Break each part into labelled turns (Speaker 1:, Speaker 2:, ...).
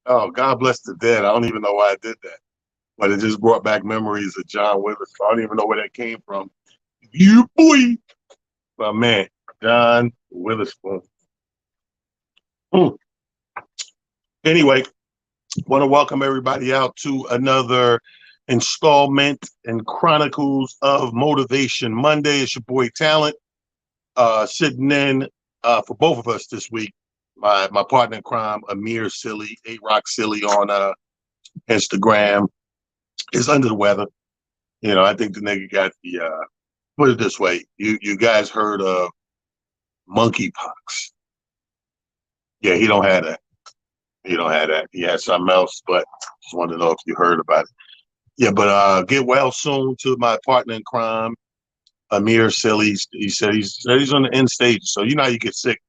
Speaker 1: Oh, God bless the dead. I don't even know why I did that, but it just brought back memories of John Witherspoon. I don't even know where that came from. You boy, my man, John Witherspoon. Hmm. Anyway, want to welcome everybody out to another installment and Chronicles of Motivation Monday. It's your boy Talent sitting in for both of us this week. My partner in crime, Amir Silly, A Rock Silly on Instagram, is under the weather. I think the nigga got the put it this way. You guys heard of monkeypox? Yeah, he don't have that. He don't have that. He had something else, but just wanted to know if you heard about it. Yeah, but get well soon to my partner in crime, Amir Silly. He said he's on the end stage. So you know how you get sick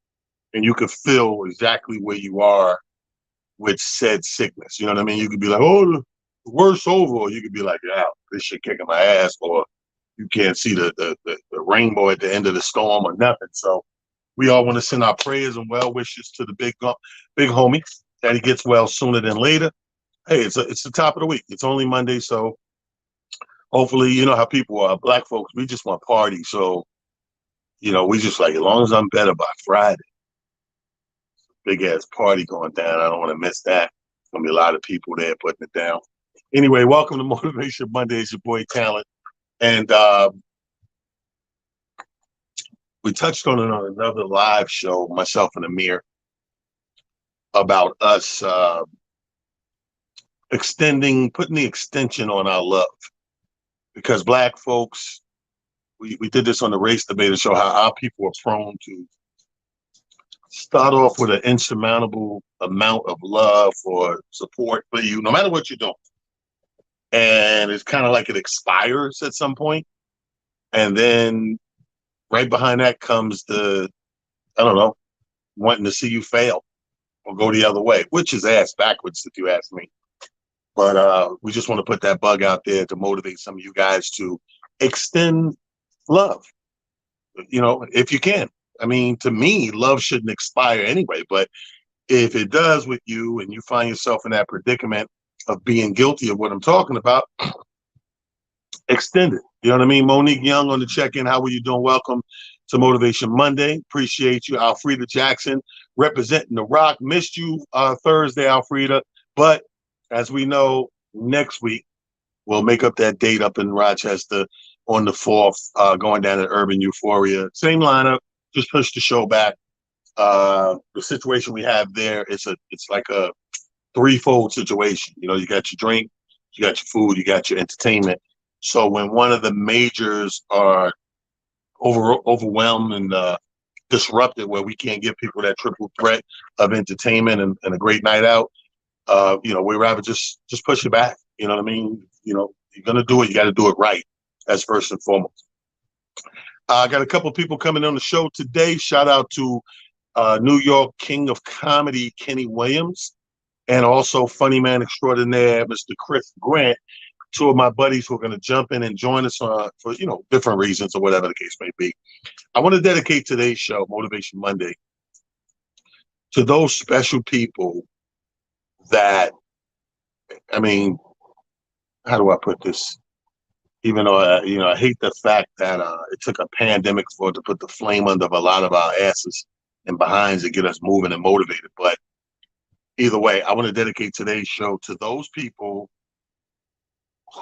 Speaker 1: and you can feel exactly where you are with said sickness. You know what I mean? You could be like, oh, the worst over, or you could be like, yeah, this shit kicking my ass, or you can't see the rainbow at the end of the storm or nothing. So we all want to send our prayers and well wishes to the big homie that he gets well sooner than later. Hey, it's the top of the week. It's only Monday, so hopefully, you know how people are. Black folks, we just want party. So, we just like, as long as I'm better by Friday, big ass party going down. I don't want to miss that. There's gonna be a lot of people there putting it down. Anyway, welcome to Motivation Monday. It's your boy Talent. And we touched on it on another live show, myself and Amir, about us putting the extension on our love. Because Black folks, we did this on the race debater show, how our people are prone to start off with an insurmountable amount of love or support for you, no matter what you're doing. And it's kind of like it expires at some point. And then right behind that comes I don't know, wanting to see you fail or go the other way, which is ass backwards if you ask me. But we just want to put that bug out there to motivate some of you guys to extend love, if you can. I mean, to me, love shouldn't expire anyway, but if it does with you and you find yourself in that predicament of being guilty of what I'm talking about, extend it. You know what I mean? Monique Young on the check-in. How are you doing? Welcome to Motivation Monday. Appreciate you. Alfreda Jackson representing the Rock. Missed you Thursday, Alfreda. But as we know, next week we'll make up that date up in Rochester on the 4th, going down to Urban Euphoria. Same lineup, just push the show back. The situation we have there, it's like a threefold situation. You got your drink, you got your food, you got your entertainment. So when one of the majors are overwhelmed and disrupted, where we can't give people that triple threat of entertainment and a great night out, we'd rather just push it back. You know what I mean? You're gonna do it, you got to do it right. That's first and foremost. I got a couple of people coming on the show today. Shout out to New York King of Comedy, Kenny Williams, and also funny man extraordinaire, Mr. Chris Grant. Two of my buddies who are going to jump in and join us for different reasons or whatever the case may be. I want to dedicate today's show, Motivation Monday, to those special people that, I mean, how do I put this? Even though I hate the fact that it took a pandemic for it to put the flame under a lot of our asses and behinds to get us moving and motivated. But either way, I want to dedicate today's show to those people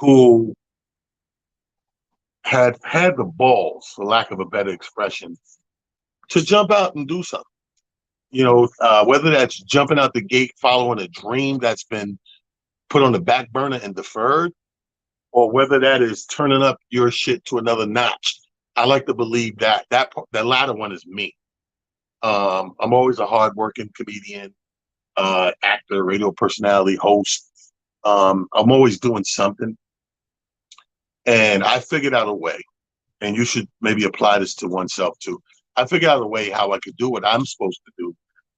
Speaker 1: who had the balls, for lack of a better expression, to jump out and do something. Whether that's jumping out the gate, following a dream that's been put on the back burner and deferred, or whether that is turning up your shit to another notch. I like to believe that latter one is me. I'm always a hardworking comedian, actor, radio personality, host. I'm always doing something. And I figured out a way, and you should maybe apply this to oneself too. I figured out a way how I could do what I'm supposed to do,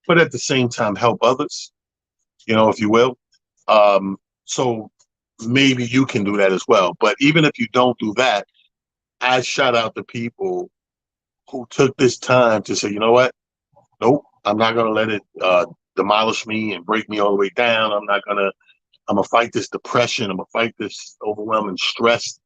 Speaker 1: but at the same time help others, if you will. So maybe you can do that as well. But even if you don't do that, I shout out the people who took this time to say, you know what? Nope, I'm not going to let it demolish me and break me all the way down. I'm gonna fight this depression. I'm gonna fight this overwhelming stress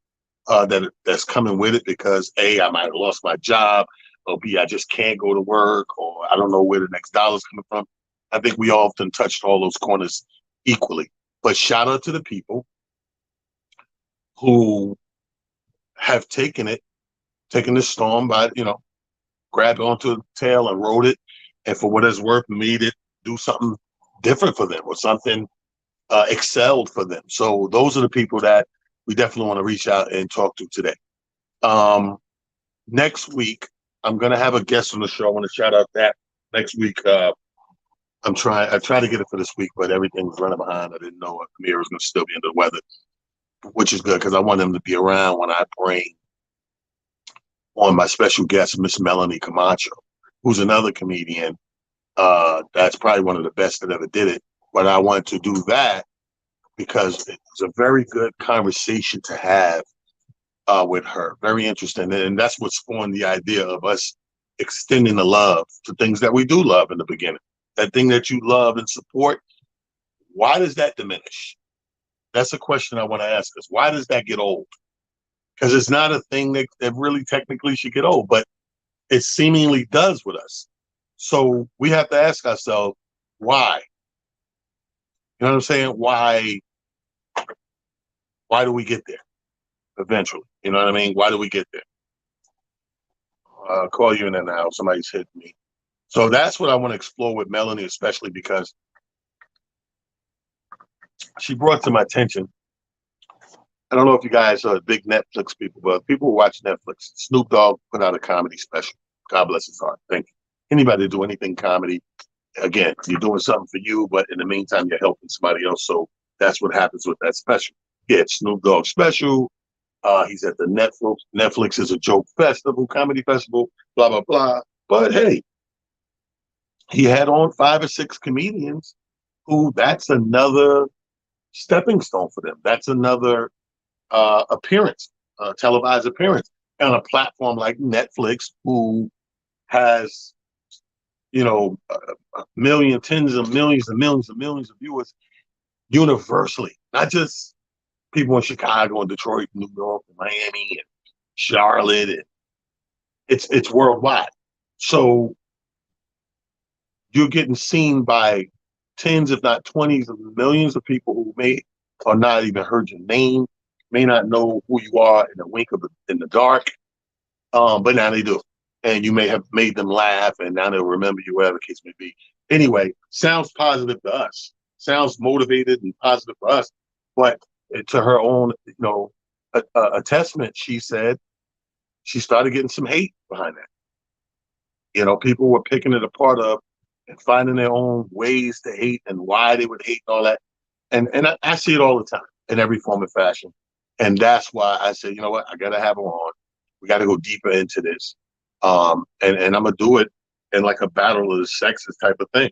Speaker 1: that's coming with it because A, I might have lost my job, or B, I just can't go to work, or I don't know where the next dollar's coming from. I think we often touched all those corners equally. But shout out to the people who have taken the storm by, grabbed onto the tail and rode it, and for what it's worth, made it do something different for them or something excelled for them. So those are the people that we definitely want to reach out and talk to today. Next week, I'm going to have a guest on the show. I want to shout out that next week. I tried to get it for this week, but everything was running behind. I didn't know Amir was going to still be under the weather, which is good because I want him to be around when I bring on my special guest, Miss Melanie Camacho, who's another comedian. That's probably one of the best that ever did it. But I wanted to do that because it was a very good conversation to have with her. Very interesting. And that's what spawned the idea of us extending the love to things that we do love in the beginning. That thing that you love and support, why does that diminish? That's a question I want to ask us. Why does that get old? Because it's not a thing that really technically should get old, but it seemingly does with us. So we have to ask ourselves, why? You know what I'm saying? Why do we get there eventually? You know what I mean? Why do we get there? I'll call you in and out. Somebody's hitting me. So that's what I want to explore with Melanie, especially because she brought to my attention. I don't know if you guys are big Netflix people, but people who watch Netflix, Snoop Dogg put out a comedy special. God bless his heart. Thank you. Anybody do anything comedy, again, you're doing something for you, but in the meantime, you're helping somebody else. So that's what happens with that special. Yeah, it's Snoop Dogg special. He's at the Netflix is a joke festival, comedy festival, blah, blah, blah. But hey, he had on 5 or 6 comedians who that's another stepping stone for them. That's another appearance, televised appearance on a platform like Netflix, who has, tens of millions and millions and millions of viewers universally, not just people in Chicago and Detroit, New York, and Miami, and Charlotte. And it's worldwide. So you're getting seen by tens, if not 20s of millions of people who may or not even heard your name, may not know who you are in the wink of in the dark, but now they do. And you may have made them laugh, and now they'll remember you, whatever the case may be. Anyway, sounds positive to us. Sounds motivated and positive for us. But to her own, attestment, she said she started getting some hate behind that. People were picking it apart and finding their own ways to hate and why they would hate and all that. And I see it all the time in every form and fashion. And that's why I said, you know what, I got to have her on. We got to go deeper into this. And I'm going to do it in like a battle of the sexes type of thing.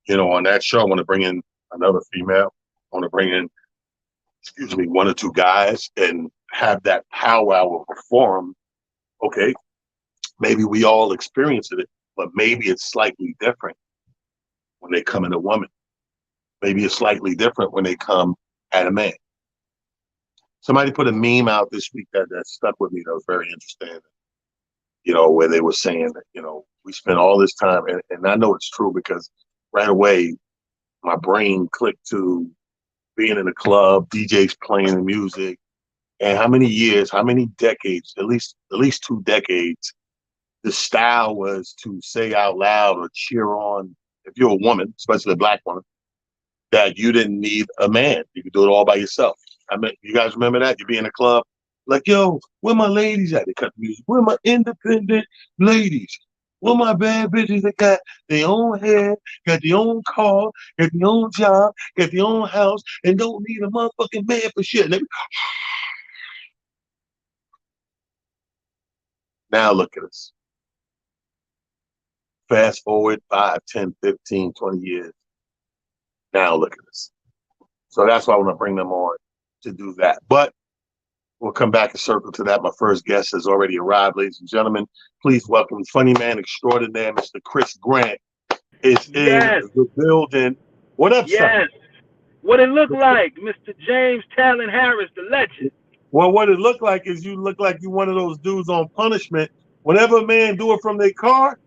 Speaker 1: On that show, I want to bring in another female. I want to bring in, 1 or 2 guys and have that powwow or perform. Okay, maybe we all experience it, but maybe it's slightly different when they come in a woman. Maybe it's slightly different when they come at a man. Somebody put a meme out this week that stuck with me that was very interesting. Where they were saying that, we spend all this time, and I know it's true because right away my brain clicked to being in a club, DJs playing the music, and how many years, how many decades, at least 2 decades, the style was to say out loud or cheer on, if you're a woman, especially a black woman, that you didn't need a man. You could do it all by yourself. I mean, you guys remember that? You be in a club, like, yo, where my ladies at? They cut the music. Where my independent ladies? Where my bad bitches that got their own hair, got their own car, got their own job, got their own house, and don't need a motherfucking man for shit. Now look at us. Fast forward 5, 10, 15, 20 years. Now look at us. So that's why I want to bring them on to do that. But we'll come back and circle to that. My first guest has already arrived, ladies and gentlemen. Please welcome funny man extraordinaire, Mr. Chris Grant. is in
Speaker 2: Yes,
Speaker 1: the building. What up, son?
Speaker 2: yes. What it looked like, Mr. James Talon Harris, the legend.
Speaker 1: Well, what it looked like is you look like you one of those dudes on punishment. Whenever a man do it from their car,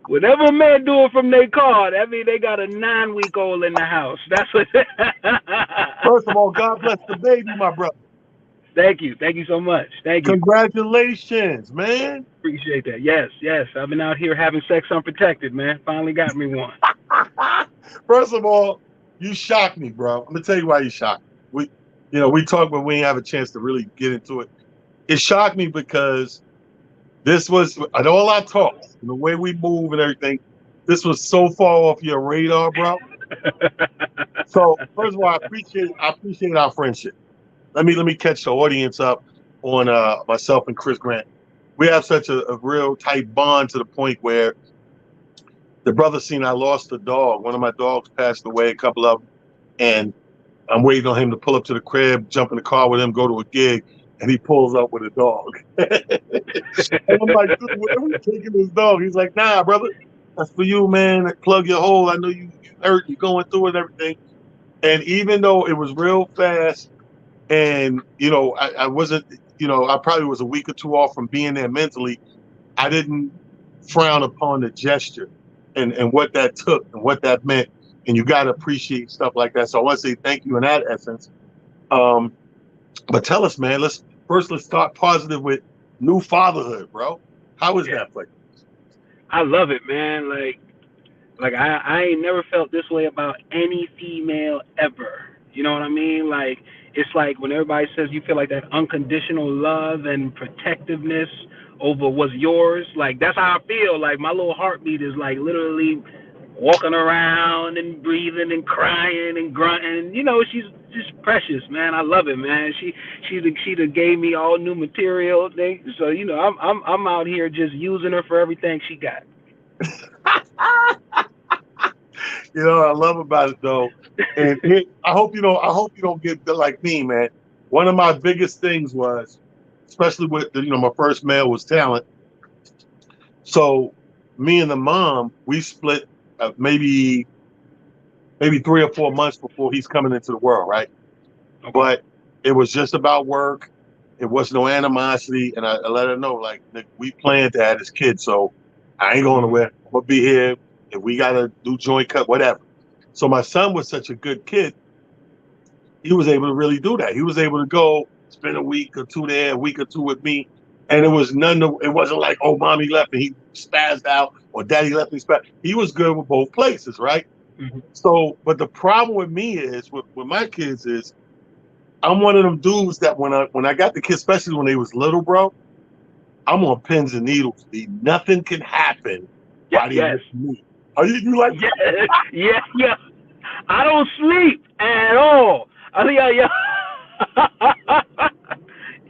Speaker 2: Whatever a man do it from their car, that mean they got a 9-week old in the house. That's what.
Speaker 1: first of all, God bless the baby, my brother.
Speaker 2: Thank you so much. Thank you.
Speaker 1: Congratulations, man.
Speaker 2: Appreciate that. Yes, yes. I've been out here having sex unprotected, man. Finally got me one.
Speaker 1: First of all, you shocked me, bro. I'm gonna tell you why you shocked me. We talk, but we didn't have a chance to really get into it. It shocked me because this was, at all our talks, and the way we move and everything, this was so far off your radar, bro. So first of all, I appreciate our friendship. Let me catch the audience up on myself and Chris Grant. We have such a real tight bond to the point where the brother seen I lost a dog. One of my dogs passed away, a couple of them, and I'm waiting on him to pull up to the crib, jump in the car with him, go to a gig, and he pulls up with a dog. And I'm like, dude, where are we taking this dog? He's like, nah, brother, that's for you, man. Plug your hole. I know you hurt, you're going through it and everything. And even though it was real fast, and I wasn't, I probably was a week or two off from being there mentally, I didn't frown upon the gesture and what that took and what that meant. And you got to appreciate stuff like that. So I want to say thank you in that essence. Um, but tell us, man, let's start positive with new fatherhood, bro. How is
Speaker 2: Yeah,
Speaker 1: that for you?
Speaker 2: I love it, man. Like I ain't never felt this way about any female ever. You know what I mean? Like it's like when everybody says you feel like that unconditional love and protectiveness over what's yours. Like that's how I feel. Like my little heartbeat is like literally walking around and breathing and crying and grunting. You know, she's just precious, man. I love it, man. She done gave me all new material things. So I'm out here just using her for everything she got.
Speaker 1: I love about it though, and I hope you don't get like me, man. One of my biggest things was, especially with my first male was talent. So me and the mom, we split maybe 3 or 4 months before he's coming into the world, right?
Speaker 2: Okay.
Speaker 1: But it was just about work. It was no animosity, and I let her know like, "Nick, we planned to have this kid, so I ain't going
Speaker 2: Mhm.
Speaker 1: nowhere. I'm gonna be here. If we gotta do joint cut, whatever." So my son was such a good kid; he was able to really do that. He was able to go spend a week or two there, a week or two with me, and it was none. It wasn't like, "Oh, mommy left and he spazzed out," or "Daddy left and he spazzed." He was good with both places, right?
Speaker 2: Mhm.
Speaker 1: So, but the problem with me is with my kids is I'm one of them dudes that when I got the kids, especially when they was little, bro, I'm on pins and needles. Nothing can happen
Speaker 2: Yeah.
Speaker 1: while they
Speaker 2: Yes.
Speaker 1: with me. Are you like
Speaker 2: Yeah. Yeah. Yeah. I don't sleep at all. I think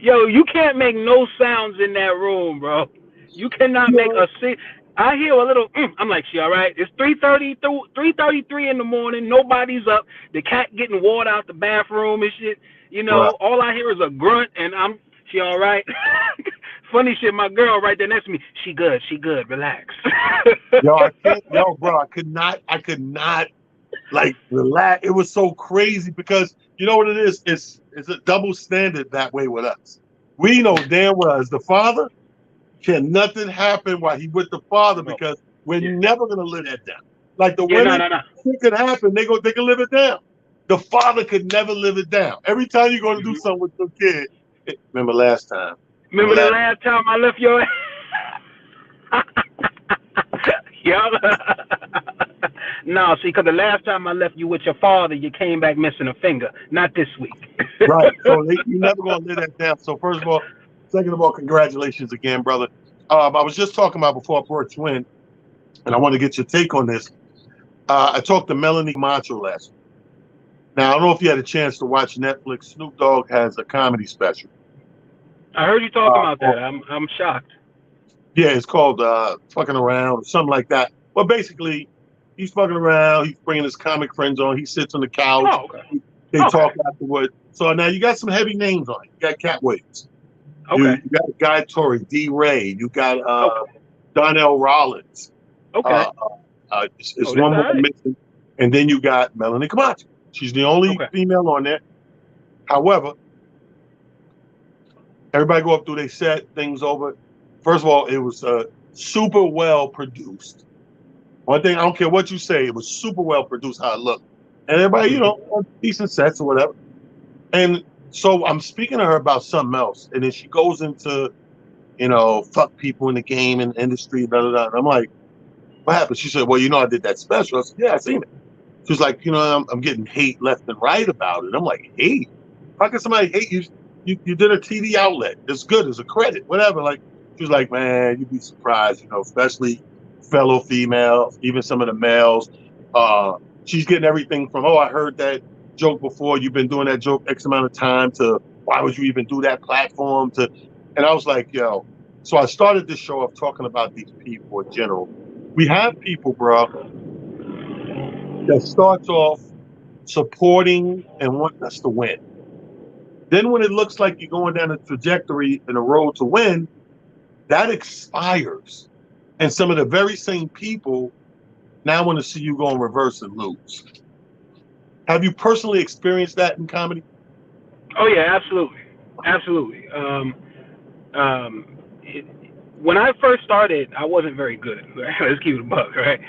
Speaker 2: yo, you can't make no sounds in that room, bro. You cannot make
Speaker 1: yo,
Speaker 2: a sing. I hear a little. I'm like, she all right? It's 3:33 in the morning. Nobody's up. The cat getting water out the bathroom and shit.
Speaker 1: bro?
Speaker 2: All I hear is a grunt, and she all right? Funny shit. My girl right there next to me. She good. She good. Relax.
Speaker 1: Yo, I can't. Yo, bro, I could not. Like relax. It was so crazy because you know what it is. It's a double standard that way with us. We know damn well as the father, can nothing happen while he with the father
Speaker 2: No.
Speaker 1: because we're
Speaker 2: Yeah.
Speaker 1: never gonna live that down. Like the
Speaker 2: Yeah. No.
Speaker 1: women,
Speaker 2: No. No.
Speaker 1: it could happen. They can live it down. The father could never live it down. Every time you're gonna do
Speaker 2: Mhm.
Speaker 1: something with your kid, remember last time. Remember
Speaker 2: Remember the
Speaker 1: last.
Speaker 2: last time I left your yeah. No, see, because the last time I left you with your father, you came back missing a finger. Not this week.
Speaker 1: Right. So you're never gonna live that down. So first of all, second of all, congratulations again, brother. I was just talking about before I brought you in, and I want to get your take on this. I talked to Melanie Macho last week. Now I don't know if you had a chance to watch Netflix. Snoop Dogg has a comedy special.
Speaker 2: I heard you talking
Speaker 1: Uh,
Speaker 2: about
Speaker 1: oh,
Speaker 2: that. I'm shocked.
Speaker 1: yeah, it's called "Fucking Around" or something like that. But basically, he's fucking around. He's bringing his comic friends on. He sits on the couch.
Speaker 2: Oh, okay.
Speaker 1: They talk
Speaker 2: Okay.
Speaker 1: afterward. So now you got some heavy names on it. You got Cat Williams. You
Speaker 2: Okay.
Speaker 1: got Guy Torrey, D. Ray. You got
Speaker 2: Okay.
Speaker 1: Donnell Rollins.
Speaker 2: Okay.
Speaker 1: It's
Speaker 2: Oh, that's
Speaker 1: one
Speaker 2: all
Speaker 1: more
Speaker 2: right.
Speaker 1: missing, and then you got Melanie Camacho. She's the only
Speaker 2: Okay.
Speaker 1: female on there. However, everybody go up through, they set things over. First of all, it was super well produced. One thing, I don't care what you say, it was super well produced how it looked. And everybody,
Speaker 2: Mm-hmm.
Speaker 1: decent sets or whatever. And so I'm speaking to her about something else. And then she goes into, fuck people in the game and industry, blah, blah, blah. And I'm like, what happened? She said, well, I did that special. I said, yeah, I seen it. She was like, I'm getting hate left and right about it. I'm like, hate? How can somebody hate you? You did a TV outlet. It's good. It's a credit, whatever. Like, she was like, man, you'd be surprised, especially fellow females, even some of the males. Uh, she's getting everything from, oh, I heard that joke before. You've been doing that joke X amount of time to why would you even do that platform to, and I was like, yo, so I started this show of talking about these people in general. We have people, bro, that starts off supporting and wanting us to win. Then when it looks like you're going down a trajectory and a road to win, that expires. And some of the very same people now want to see you go in reverse and lose. Have you personally experienced that in comedy?
Speaker 2: Oh yeah, absolutely, absolutely. It, when I first started, I wasn't very good. Right? Let's keep it a buck, right?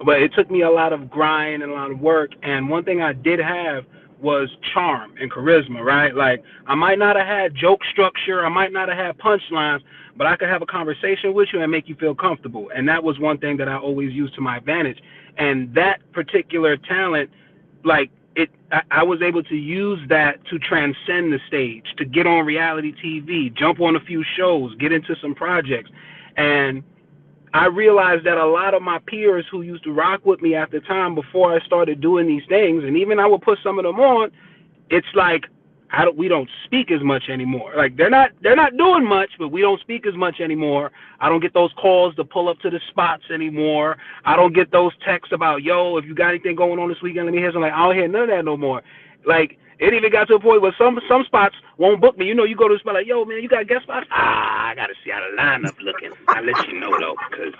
Speaker 2: But it took me a lot of grind and a lot of work. And one thing I did have was charm and charisma, right? Like I might not have had joke structure, I might not have had punchlines, but I could have a conversation with you and make you feel comfortable. And that was one thing that I always used to my advantage. And that particular talent, like I was able to use that to transcend the stage, to get on reality TV, jump on a few shows, get into some projects. And I realized that a lot of my peers who used to rock with me at the time before I started doing these things, and even I would put some of them on, it's like we don't speak as much anymore. Like they're not doing much, but we don't speak as much anymore. I don't get those calls to pull up to the spots anymore. I don't get those texts about, yo, if you got anything going on this weekend, let me hear something. Like I don't hear none of that no more. Like it even got to a point where some spots won't book me. You go to the spot like, yo, man, you got guest spots? I gotta see how the lineup looking. I let you know though, because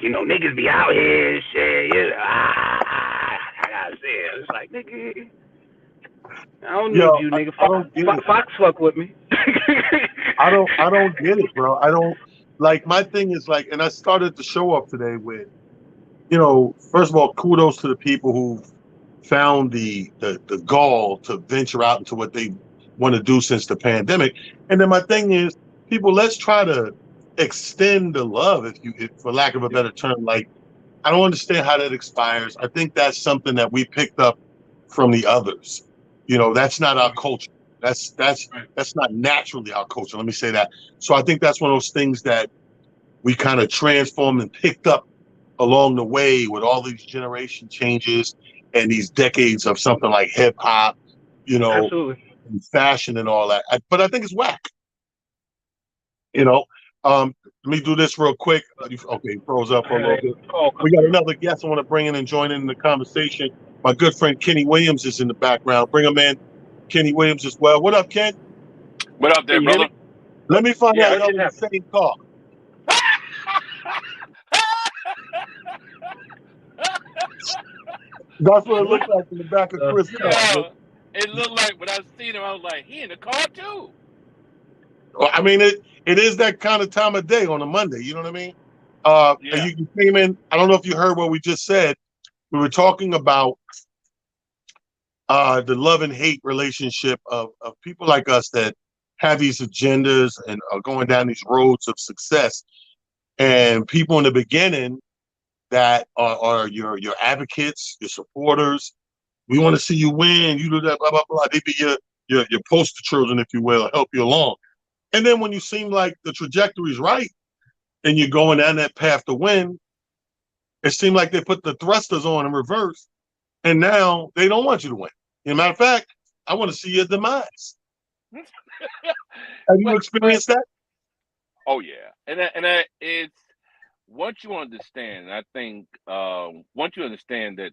Speaker 2: niggas be out here and shit. I gotta see it. It's like, nigga, I don't
Speaker 1: Yo,
Speaker 2: need you, nigga.
Speaker 1: I don't get it.
Speaker 2: Fox fuck with me.
Speaker 1: I don't get it, bro. I don't like my thing is like, and I started the show up today with, first of all, kudos to the people who found the gall to venture out into what they want to do since the pandemic. And then my thing is, people, let's try to extend the love, if for lack of a better term. Like, I don't understand how that expires. I think that's something that we picked up from the others. That's not our culture. That's that's
Speaker 2: Right.
Speaker 1: that's not naturally our culture. Let me say that. So I think that's one of those things that we kind of transformed and picked up along the way with all these generation changes and these decades of something like hip hop, you know,
Speaker 2: Absolutely.
Speaker 1: and fashion and all that. But I think it's whack, you know. Let me do this real quick. Okay, froze up
Speaker 2: I
Speaker 1: for a
Speaker 2: had
Speaker 1: little bit.
Speaker 2: a call
Speaker 1: We
Speaker 2: come
Speaker 1: got
Speaker 2: through.
Speaker 1: another guest I want to bring in and join in the conversation. My good friend Kenny Williams is in the background. Bring him in, Kenny Williams as well. What up, Ken?
Speaker 3: What up there,
Speaker 2: Can you hear
Speaker 3: brother?
Speaker 2: me?
Speaker 1: Let me find
Speaker 3: Yeah,
Speaker 1: out
Speaker 2: What
Speaker 1: y'all
Speaker 2: just
Speaker 1: in the
Speaker 2: happened?
Speaker 1: same car. That's what it
Speaker 2: What
Speaker 1: looked like in the back of
Speaker 2: the
Speaker 1: Chris' car.
Speaker 2: hell?
Speaker 3: yeah. It looked like when I seen him, I was like, he in the car too.
Speaker 1: Well, I mean, it is that kind of time of day on a Monday. You know what I mean? And
Speaker 3: Yeah.
Speaker 1: you came in. I don't know if you heard what we just said. We were talking about the love and hate relationship of people like us that have these agendas and are going down these roads of success, and people in the beginning that are your advocates, your supporters. We want to see you win. You do that, blah blah blah. They be your poster children, if you will, help you along. And then when you seem like the trajectory is right and you're going down that path to win, it seemed like they put the thrusters on in reverse, and now they don't want you to win. As a matter of fact, I want to see your demise. Have you
Speaker 3: but
Speaker 1: experienced that?
Speaker 3: oh yeah, and it's once you understand. I think once you understand that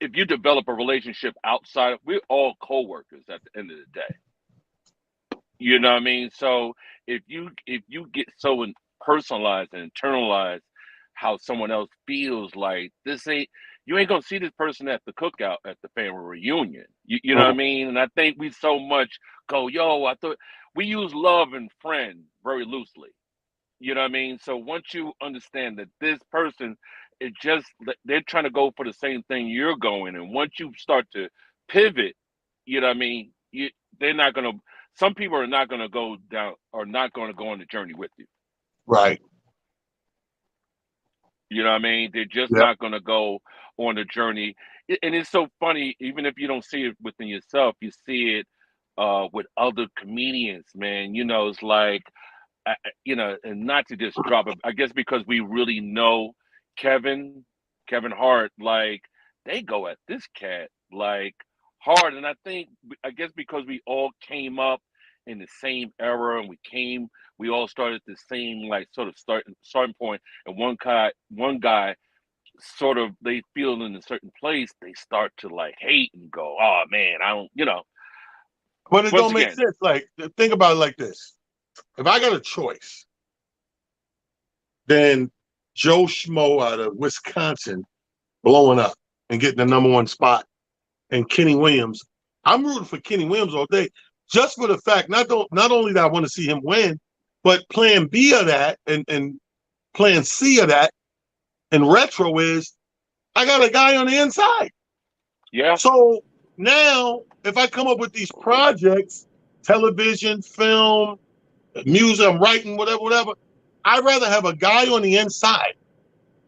Speaker 3: if you develop a relationship outside of, we're all coworkers at the end of the day. You know what I mean? So if you get so personalized and internalized how someone else feels. Like this ain't you ain't gonna see this person at the cookout at the family reunion. You know what I
Speaker 1: Mm.
Speaker 3: mean? And I think we so much go, yo, I thought we use love and friend very loosely. You know what I mean? So once you understand that this person is just they're trying to go for the same thing you're going, and once you start to pivot, you know what I mean? They're not gonna. Some people are not gonna go down, or not gonna go on the journey with you.
Speaker 1: Right.
Speaker 3: You know what I mean? They're just
Speaker 1: Yep.
Speaker 3: not gonna go on the journey. And it's so funny, even if you don't see it within yourself, you see it with other comedians, man. You know, it's like you know, and not to just drop it. I guess because we really know Kevin Hart, like they go at this cat like hard, and I guess because we all came up in the same era, and we all started the same like sort of starting point, and one guy sort of they feel in a certain place, they start to like hate and go, oh man, I don't, you know.
Speaker 1: But it
Speaker 3: Once
Speaker 1: don't make
Speaker 3: again,
Speaker 1: sense. Like, think about it like this. If I got a choice, then Joe Schmo out of Wisconsin blowing up and getting the #1 spot, and Kenny Williams, I'm rooting for Kenny Williams all day, just for the fact not only that I want to see him win, but plan B of that and plan C of that in retro is I got a guy on the inside.
Speaker 3: yeah.
Speaker 1: So now if I come up with these projects, television, film, music, I'm writing, whatever, I'd rather have a guy on the inside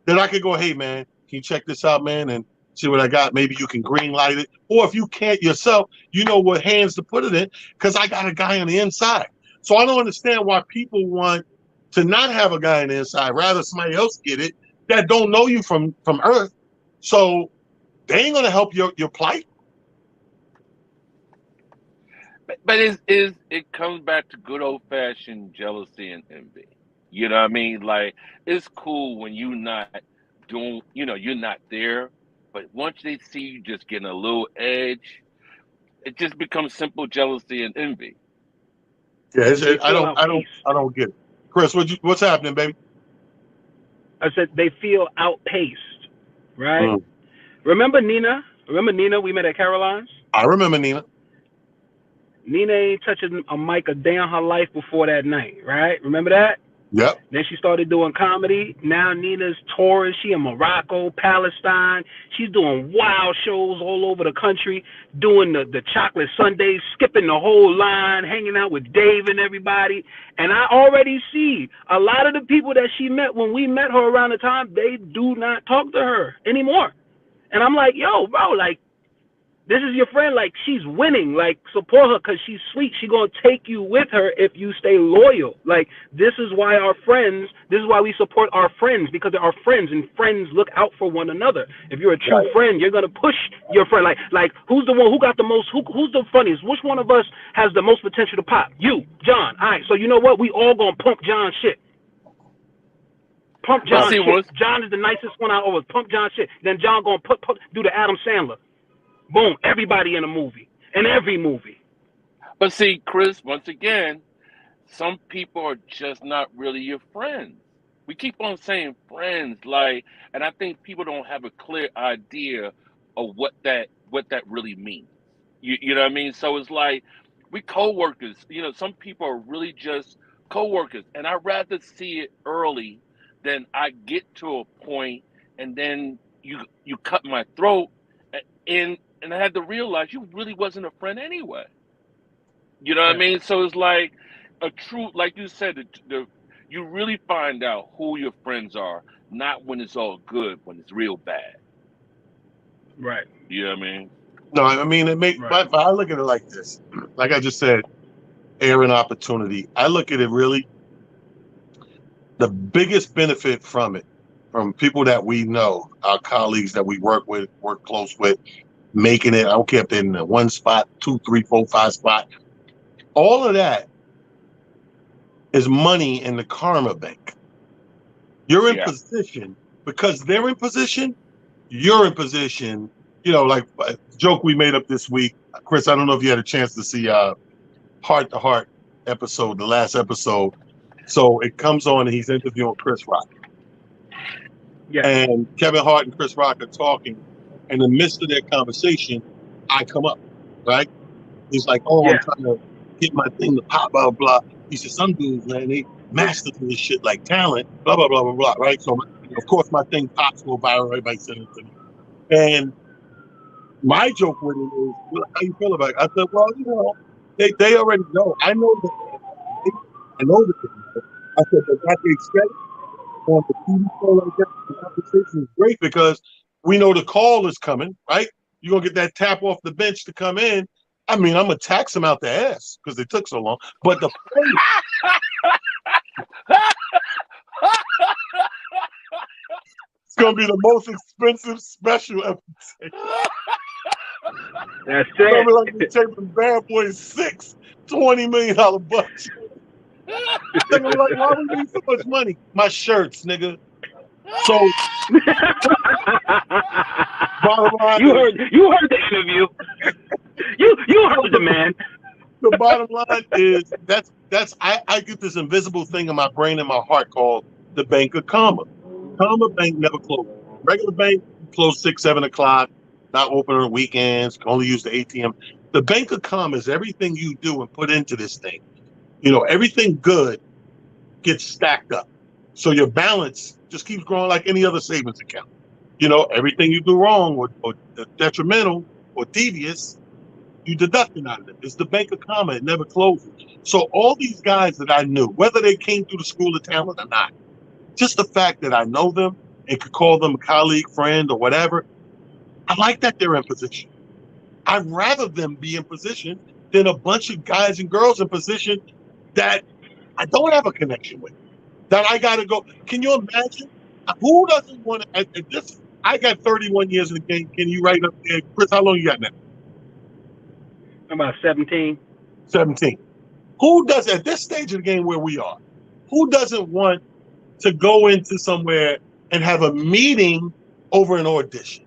Speaker 1: that I could go, hey man, can you check this out, man, and see what I got? Maybe you can green light it. Or if you can't yourself, you know what hands to put it in, because I got a guy on the inside. So I don't understand why people want to not have a guy on the inside, rather somebody else get it that don't know you from Earth. So they ain't gonna help your plight.
Speaker 3: But it comes back to good old fashioned jealousy and envy. You know what I mean? Like it's cool when you're not doing, you know, you're not there. But once they see you just getting a little edge, it just becomes simple jealousy and envy.
Speaker 1: Yeah,
Speaker 2: They
Speaker 1: I
Speaker 2: feel
Speaker 1: don't,
Speaker 2: outpaced.
Speaker 1: I don't get it. Chris, what's happening, baby?
Speaker 2: I said they feel outpaced, right?
Speaker 1: Mm.
Speaker 2: Remember Nina? Remember Nina? We met at Caroline's.
Speaker 1: I remember Nina.
Speaker 2: Nina ain't touching a mic a day in her life before that night, right? Remember that?
Speaker 1: Yep.
Speaker 2: Then she started doing comedy. Now Nina's touring. She in Morocco, Palestine. She's doing wild shows all over the country, doing the chocolate sundaes, skipping the whole line, hanging out with Dave and everybody. And I already see a lot of the people that she met when we met her around the time, they do not talk to her anymore. And I'm like, yo, bro, like, this is your friend. Like, she's winning. Like, support her because she's sweet. She gonna take you with her if you stay loyal. Like, this is why our friends. This is why we support our friends, because they're our friends, and friends look out for one another. If you're a true
Speaker 1: Right.
Speaker 2: friend, you're gonna push your friend. Like who's the one who got the most? Who's the funniest? Which one of us has the most potential to pop? You, John. All right. So you know what? We all gonna pump John shit. Pump
Speaker 3: But
Speaker 2: John
Speaker 3: see,
Speaker 2: shit.
Speaker 3: once
Speaker 2: John is the nicest one I always pump John shit. Then John gonna do the Adam Sandler. Boom, everybody in a movie. In every movie.
Speaker 3: but see, Chris, once again, some people are just not really your friends. We keep on saying friends, like, and I think people don't have a clear idea of what that really means. You know what I mean? So it's like we coworkers. You know, some people are really just coworkers, and I'd rather see it early than I get to a point and then you cut my throat, and I had to realize you really wasn't a friend anyway. You know what I
Speaker 2: Right.
Speaker 3: mean? So it's like a true, like you said, you really find out who your friends are, not when it's all good, when it's real bad.
Speaker 2: Right.
Speaker 3: You know what I mean?
Speaker 1: No, I mean
Speaker 2: Right.
Speaker 1: but I look at it like this. Like I just said, air and opportunity. I look at it really the biggest benefit from it, from people that we know, our colleagues that we work with, work close with, making it. I don't care if they're in the 1 spot, 2, 3, 4, 5 spot. All of that is money in the karma bank. You're in
Speaker 3: Yeah.
Speaker 1: position because they're in position. You're in position. You know, like a joke we made up this week, Chris. I don't know if you had a chance to see Heart to Heart episode, the last episode. So it comes on and he's interviewing Chris Rock.
Speaker 2: Yeah.
Speaker 1: and Kevin Hart and Chris Rock are talking. In the midst of their conversation, I come up, right? He's like, "Oh, I'm
Speaker 2: Yeah.
Speaker 1: trying to get my thing to pop, blah, blah, blah." He said, "Some dudes, man, they master this shit like talent, blah, blah, blah, blah, blah," right? So, of course, my thing pops, go viral, everybody sending it to me. And my joke with it is, well, how you feel about it? I said, well, they already know. I know that I know that they know. I said, but that they said on the TV show like that, the conversation is great because we know the call is coming, right? You're gonna get that tap off the bench to come in. I mean, I'm gonna tax them out the ass because it took so long. But the point is, it's gonna be the most expensive special ever.
Speaker 2: That's
Speaker 1: It's gonna be like
Speaker 2: it.
Speaker 1: the taping Bad Boys 6 $20 million budget. They're gonna be like, why we need so much money? My shirts, nigga. So bottom line
Speaker 2: you
Speaker 1: is,
Speaker 2: heard the interview. You heard the man.
Speaker 1: the bottom line is I get this invisible thing in my brain and my heart called the Bank of Karma. Karma Bank never closes. Regular bank close 6, 7 o'clock, not open on weekends, can only use the ATM. The Bank of Karma is everything you do and put into this thing. Everything good gets stacked up. So your balance just keeps growing like any other savings account. Everything you do wrong or detrimental or devious, you deduct it out of it. It's the Bank of Karma. It never closes. So all these guys that I knew, whether they came through the school of talent or not, just the fact that I know them and could call them a colleague, friend, or whatever, I like that they're in position. I'd rather them be in position than a bunch of guys and girls in position that I don't have a connection with. That I got to go. Can you imagine? Who doesn't want to? At this, I got 31 years in the game. Can you write up there, Chris? How long you got now?
Speaker 2: I'm about 17.
Speaker 1: 17. Who does at this stage of the game where we are? Who doesn't want to go into somewhere and have a meeting over an audition?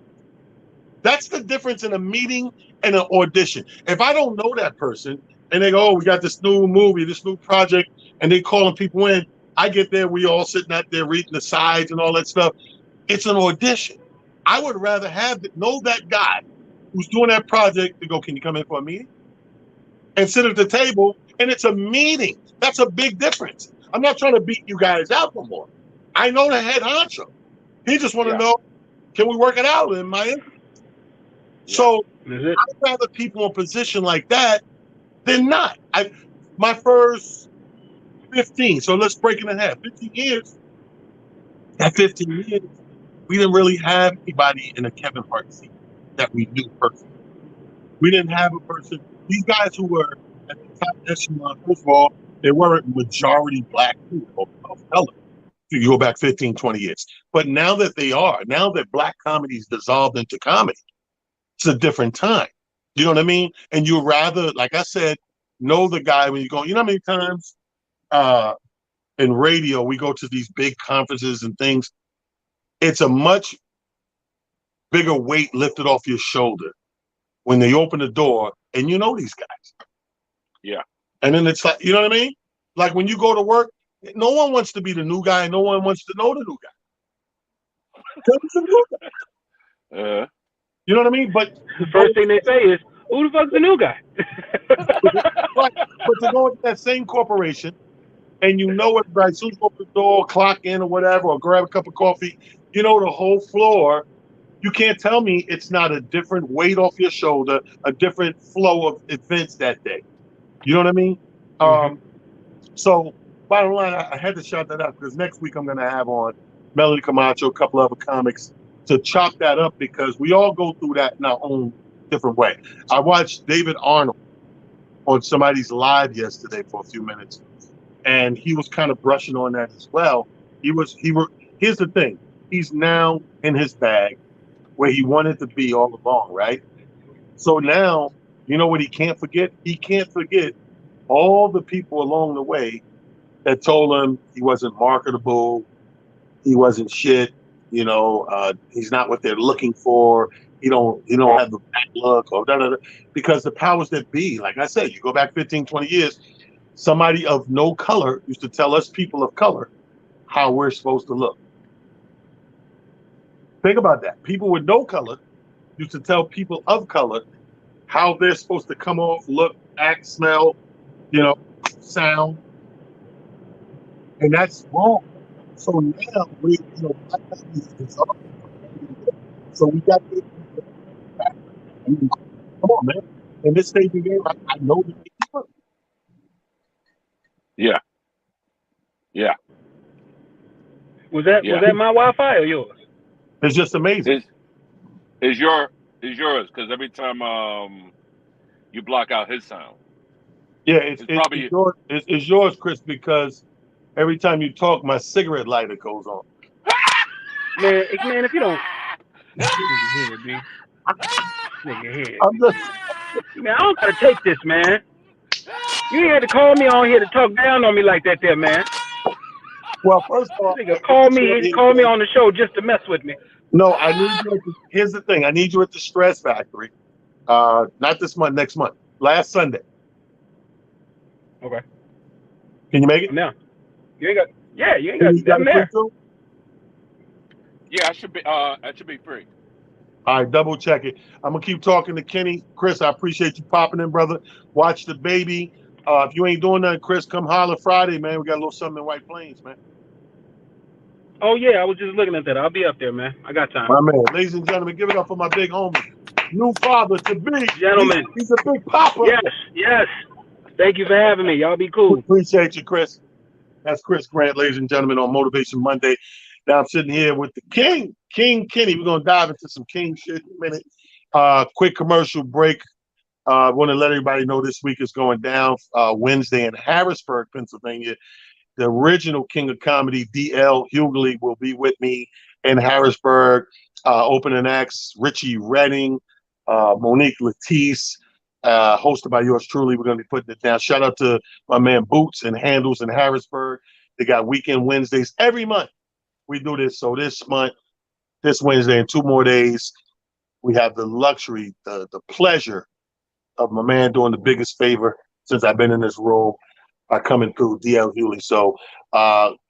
Speaker 1: That's the difference in a meeting and an audition. If I don't know that person and they go, "Oh, we got this new movie, this new project," and they calling people in, I get there, we all sitting out there reading the sides and all that stuff. It's an audition. I would rather know that guy who's doing that project to go, "Can you come in for a meeting?" And sit at the table, and it's a meeting. That's a big difference. I'm not trying to beat you guys out no more. I know the head honcho. He just want to
Speaker 3: Yeah.
Speaker 1: know, can we work it out in my income?
Speaker 3: Yeah.
Speaker 1: So
Speaker 2: Is it?
Speaker 1: I'd rather people in position like that than not. My first 15, so let's break it in half. 15 years, that 15 years, we didn't really have anybody in a Kevin Hart seat that we knew personally. We didn't have a person. These guys who were at the top echelon, first of all, they weren't majority black people of color. You go back 15, 20 years. But now that they are, now that black comedy's dissolved into comedy, it's a different time. You know what I mean? And you rather, like I said, know the guy when you go, how many times uh, in radio we go to these big conferences and things, it's a much bigger weight lifted off your shoulder when they open the door and you know these guys.
Speaker 3: Yeah.
Speaker 1: And then it's like, you know what I mean? Like when you go to work, no one wants to be the new guy. No one wants to know the new guy. The new guy.
Speaker 3: Uh,
Speaker 1: You know what I mean? But
Speaker 2: The first thing they say is, "Who the fuck's the new guy?"
Speaker 1: right. But to go into that same corporation and you know everybody, as soon as you open the door, clock in or whatever, or grab a cup of coffee, you know the whole floor. You can't tell me it's not a different weight off your shoulder, a different flow of events that day. You know what I mean?
Speaker 2: Mm-hmm.
Speaker 1: So bottom line, I had to shout that out because next week I'm going to have on Melody Camacho, a couple other comics to chop that up because we all go through that in our own different way. I watched David Arnold on somebody's live yesterday for a few minutes, and he was kind of brushing on that as well. Here's the thing. He's now in his bag where he wanted to be all along, right? So now, you know what he can't forget? He can't forget all the people along the way that told him he wasn't marketable, he wasn't shit, he's not what they're looking for. He don't have the back look or da, da, da. Because the powers that be, like I said, you go back 15, 20 years, somebody of no color used to tell us people of color how we're supposed to look. Think about that. People with no color used to tell people of color how they're supposed to come off, look, act, smell, you know, sound, and that's wrong. So now black is up. So we got this. I mean, come on, man. In this stage of the game, I know that they work.
Speaker 3: Yeah. Yeah.
Speaker 2: Was that
Speaker 3: Yeah.
Speaker 2: my Wi-Fi or yours?
Speaker 1: It's just amazing.
Speaker 3: Is yours because every time you block out his sound,
Speaker 1: Yeah,
Speaker 3: it's probably
Speaker 1: it's yours, Chris, because every time you talk, my cigarette lighter goes on.
Speaker 2: Man, if you don't, nigga here, B. Nigga here.
Speaker 1: I'm just
Speaker 2: Man, I don't gotta take this, man. You ain't had to call me on here to talk down on me like that, there, man.
Speaker 1: well. First of all,
Speaker 2: Nigga,
Speaker 1: I need you
Speaker 2: call me
Speaker 1: here.
Speaker 2: on the show just to mess with me.
Speaker 1: No, I need you. Here's the thing. I need you at the Stress Factory. Not this month. Next month. Last Sunday.
Speaker 2: Okay.
Speaker 1: Can you make it?
Speaker 2: I'm down. You ain't got. Yeah, you ain't
Speaker 1: You
Speaker 2: got.
Speaker 1: got
Speaker 2: I'm
Speaker 1: a free
Speaker 2: there.
Speaker 1: too?
Speaker 3: yeah, I should be free.
Speaker 1: All right, double check it. I'm gonna keep talking to Kenny. Chris, I appreciate you popping in, brother. Watch the baby. If you ain't doing nothing, Chris, come holler Friday, man. We got a little something in White Plains, man.
Speaker 2: Oh yeah, I was just looking at that. I'll be up there, man. I got time.
Speaker 1: My man. Ladies and gentlemen, give it up for my big homie. New father to be.
Speaker 2: Gentlemen.
Speaker 1: He's a big papa.
Speaker 2: Yes. Thank you for having me. Y'all be cool.
Speaker 1: Appreciate you, Chris. That's Chris Grant, ladies and gentlemen, on Motivation Monday. Now I'm sitting here with the King Kenny. We're gonna dive into some King shit in a minute. Quick commercial break. I want to let everybody know this week is going down Wednesday in Harrisburg, Pennsylvania. The original King of Comedy, D.L. Hughley, will be with me in Harrisburg. Opening acts, Richie Redding, Monique Latisse, hosted by yours truly. We're going to be putting it down. Shout out to my man Boots and Handles in Harrisburg. They got weekend Wednesdays every month. We do this. So this month, this Wednesday, and 2 more days, we have the luxury, the pleasure of my man doing the biggest favor since I've been in this role by coming through, DL Hewley. So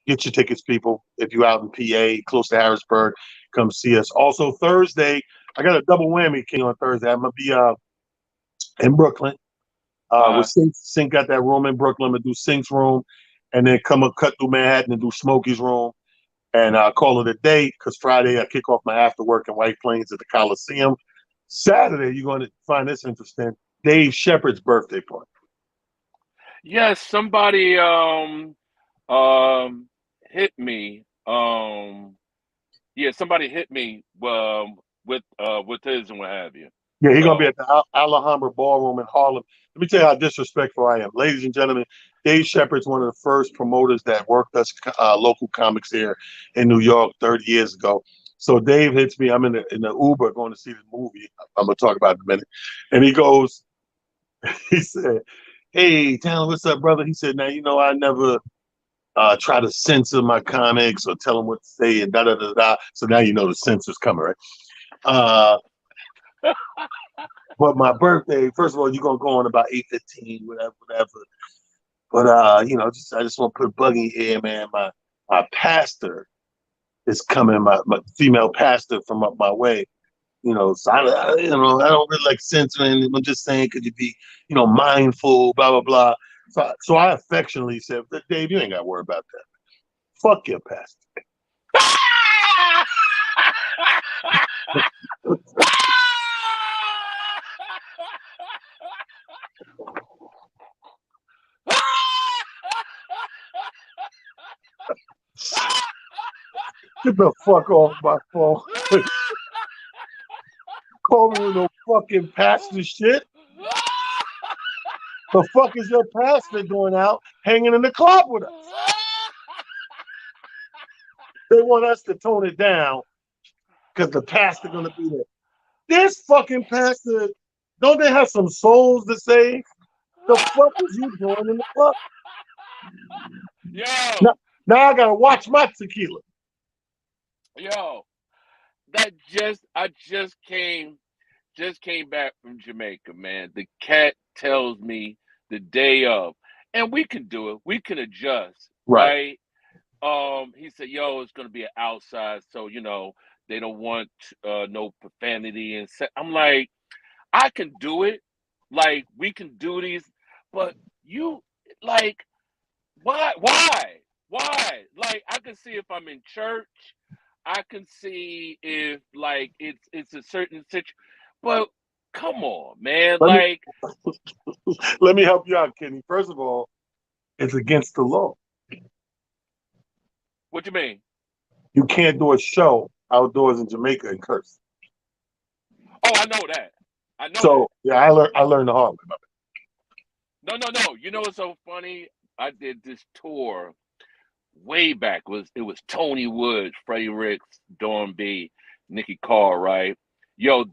Speaker 1: get your tickets, people. If you're out in PA, close to Harrisburg, come see us. Also, Thursday, I got a double whammy, King, on Thursday. I'm going to be in Brooklyn. With Sink got that room in Brooklyn. I'm going to do Sink's room and then come and cut through Manhattan and do Smokey's room. And call it a day because Friday I kick off my after work in White Plains at the Coliseum. Saturday, you're going to find this interesting. Dave Shepard's birthday party.
Speaker 3: Yes, somebody hit me. Yeah, somebody hit me with his and what have you.
Speaker 1: Yeah, he's gonna be at the Alhambra Ballroom in Harlem. Let me tell you how disrespectful I am, ladies and gentlemen. Dave Shepard's one of the first promoters that worked us local comics here in New York 30 years ago. So Dave hits me. I'm in the Uber going to see the movie. I'm gonna talk about it in a minute. And he goes, he said, "Hey, Talon, what's up, brother?" He said, "Now you know I never try to censor my comics or tell them what to say and da da da da." So now you know the censor's coming, right? But my birthday, first of all, you're gonna go on about 8:15, whatever. But I just want to put a bug in your ear, man. My pastor is coming, my female pastor from up my way. So I don't really like censoring. I'm just saying, could you be, mindful, blah blah blah. So I affectionately said, Dave, you ain't got to worry about that. Fuck your pastor. Get the fuck off my phone. Call me with no fucking pastor shit. The fuck is your pastor doing out hanging in the club with us? They want us to tone it down because the pastor gonna be there. This fucking pastor, don't they have some souls to save? The fuck is you doing in the club?
Speaker 3: Yo.
Speaker 1: Now I gotta watch my tequila.
Speaker 3: Yo, I just came back from Jamaica, man. The cat tells me the day of, and we can do it. We can adjust, right? He said, "Yo, it's gonna be an outside, so They don't want no profanity and I'm like, I can do it. Like we can do these, but you like why? Like I can see if I'm in church, I can see if like it's a certain situation, but come on, man.
Speaker 1: Let me
Speaker 3: Like
Speaker 1: let me help you out, Kenny. First of all, it's against the law.
Speaker 3: what you mean?
Speaker 1: You can't do a show outdoors in Jamaica and curse.
Speaker 3: Oh, I know that. I know that.
Speaker 1: So yeah, I learned the hard way.
Speaker 3: No. You know what's so funny? I did this tour way back. It was Tony Woods, Freddie Ricks, Dawn B, Nikki Carr, right? Yo,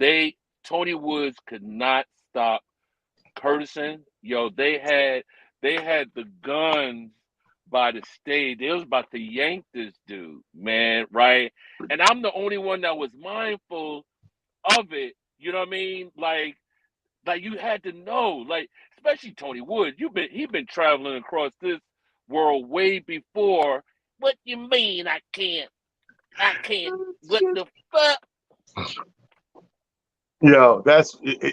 Speaker 3: Tony Woods could not stop cursing. Yo, they had the guns by the stage. They was about to yank this dude, man, right? And I'm the only one that was mindful of it. You know what I mean? Like you had to know, like especially Tony Wood. He been traveling across this world way before. What you mean I can't? I can't. What the fuck?
Speaker 1: Yo,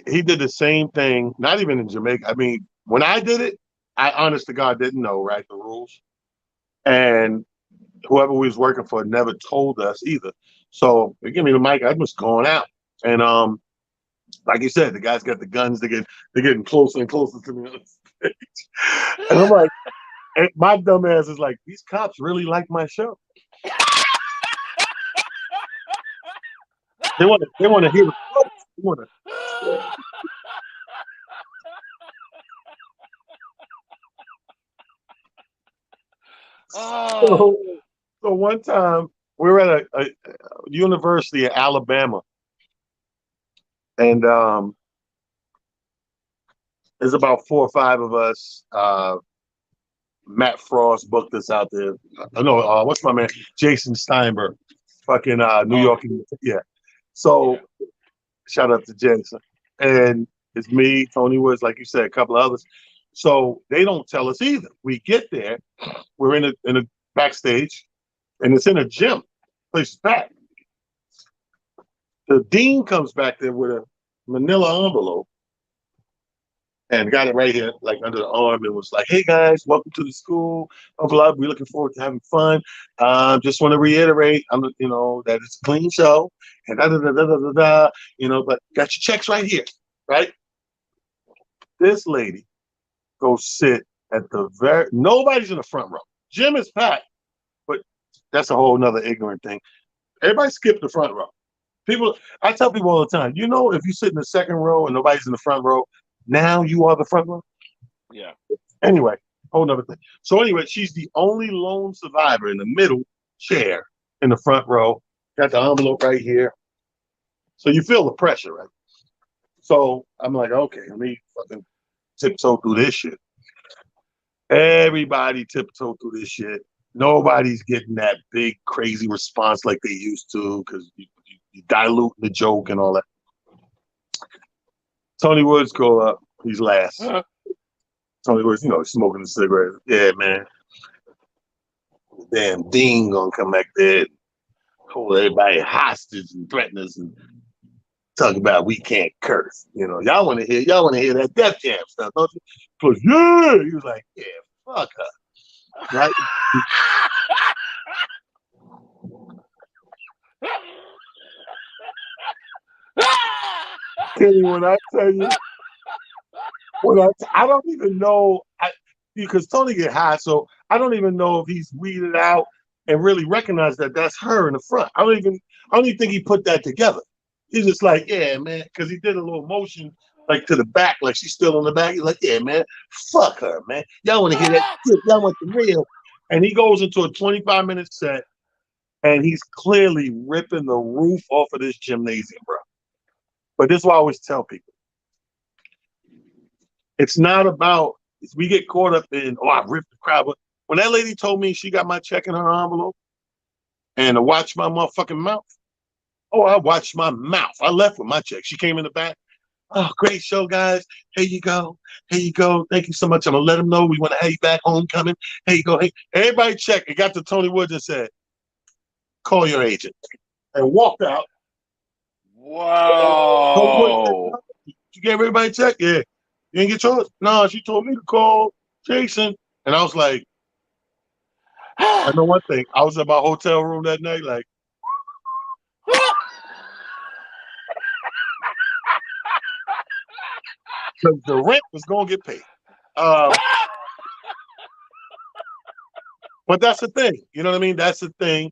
Speaker 1: he did the same thing. Not even in Jamaica. I mean, when I did it, I honest to God didn't know right the rules, and whoever we was working for never told us either. So they give me the mic. I'm just going out, and like you said, the guys got the guns. They're getting closer and closer to me on the stage, and I'm like, and my dumb ass is like, these cops really like my show. They want to hear the quotes. They want to.
Speaker 3: Oh,
Speaker 1: So, so one time we were at a university in Alabama, and there's about 4 or 5 of us. Matt Frost booked us out there. No, what's my man? Jason Steinberg, fucking New
Speaker 3: oh
Speaker 1: York. Yeah. So
Speaker 3: yeah.
Speaker 1: shout out to Jason. And it's me, Tony Woods, like you said, a couple of others. So they don't tell us either. We get there, we're in a backstage, and it's in a gym. Place is packed. The dean comes back there with a manila envelope and got it right here, like under the arm, and was like, "Hey guys, welcome to the school. Blah, we're looking forward to having fun. Just want to reiterate, that it's a clean show, and da da da da da da. But got your checks right here, right? This lady goes sit at the very. Nobody's in the front row. Gym is packed, but that's a whole nother ignorant thing. Everybody skip the front row. People, I tell people all the time, if you sit in the second row and nobody's in the front row, now you are the front row.
Speaker 3: Yeah.
Speaker 1: Anyway, whole nother thing. So anyway, she's the only lone survivor in the middle chair in the front row. Got the envelope right here. So you feel the pressure, right? So I'm like, okay, let me fucking tiptoe through this shit. Everybody tiptoe through this shit. Nobody's getting that big crazy response like they used to because you dilute the joke and all that. Tony Woods go up. He's last. Tony Woods, smoking a cigarette. Yeah, man. Damn Dean gonna come back there and hold everybody hostage and threaten us and talk about we can't curse. Y'all want to hear that Def Jam stuff, don't you? Because yeah, he was like, yeah, fuck her, right? Kenny, when I tell you, I don't even know, because Tony get high, so I don't even know if he's weeded out and really recognize that that's her in the front. I don't even think he put that together. He's just like, yeah, man, because he did a little motion like to the back, like she's still on the back. He's like, yeah, man, fuck her, man. Y'all want to hear that shit? Y'all want the real? And he goes into a 25-minute set, and he's clearly ripping the roof off of this gymnasium, bro. But this is what I always tell people. It's not about, we get caught up in, I ripped the crowd. But when that lady told me she got my check in her envelope and to watch my motherfucking mouth, I watched my mouth. I left with my check. She came in the back. Oh, great show, guys. Here you go. Here you go. Thank you so much. I'm going to let them know we want to have you back homecoming. Here you go. Hey, everybody check. It got to Tony Woods and said, call your agent. and walked out. Homeboy said,
Speaker 3: Wow.
Speaker 1: "No, you gave everybody a check? Yeah. You didn't get yours? No, she told me to call Jason." And I was like, I know one thing. I was in my hotel room that night, like, because the rent was going to get paid. Um, but that's the thing. You know what I mean? That's the thing.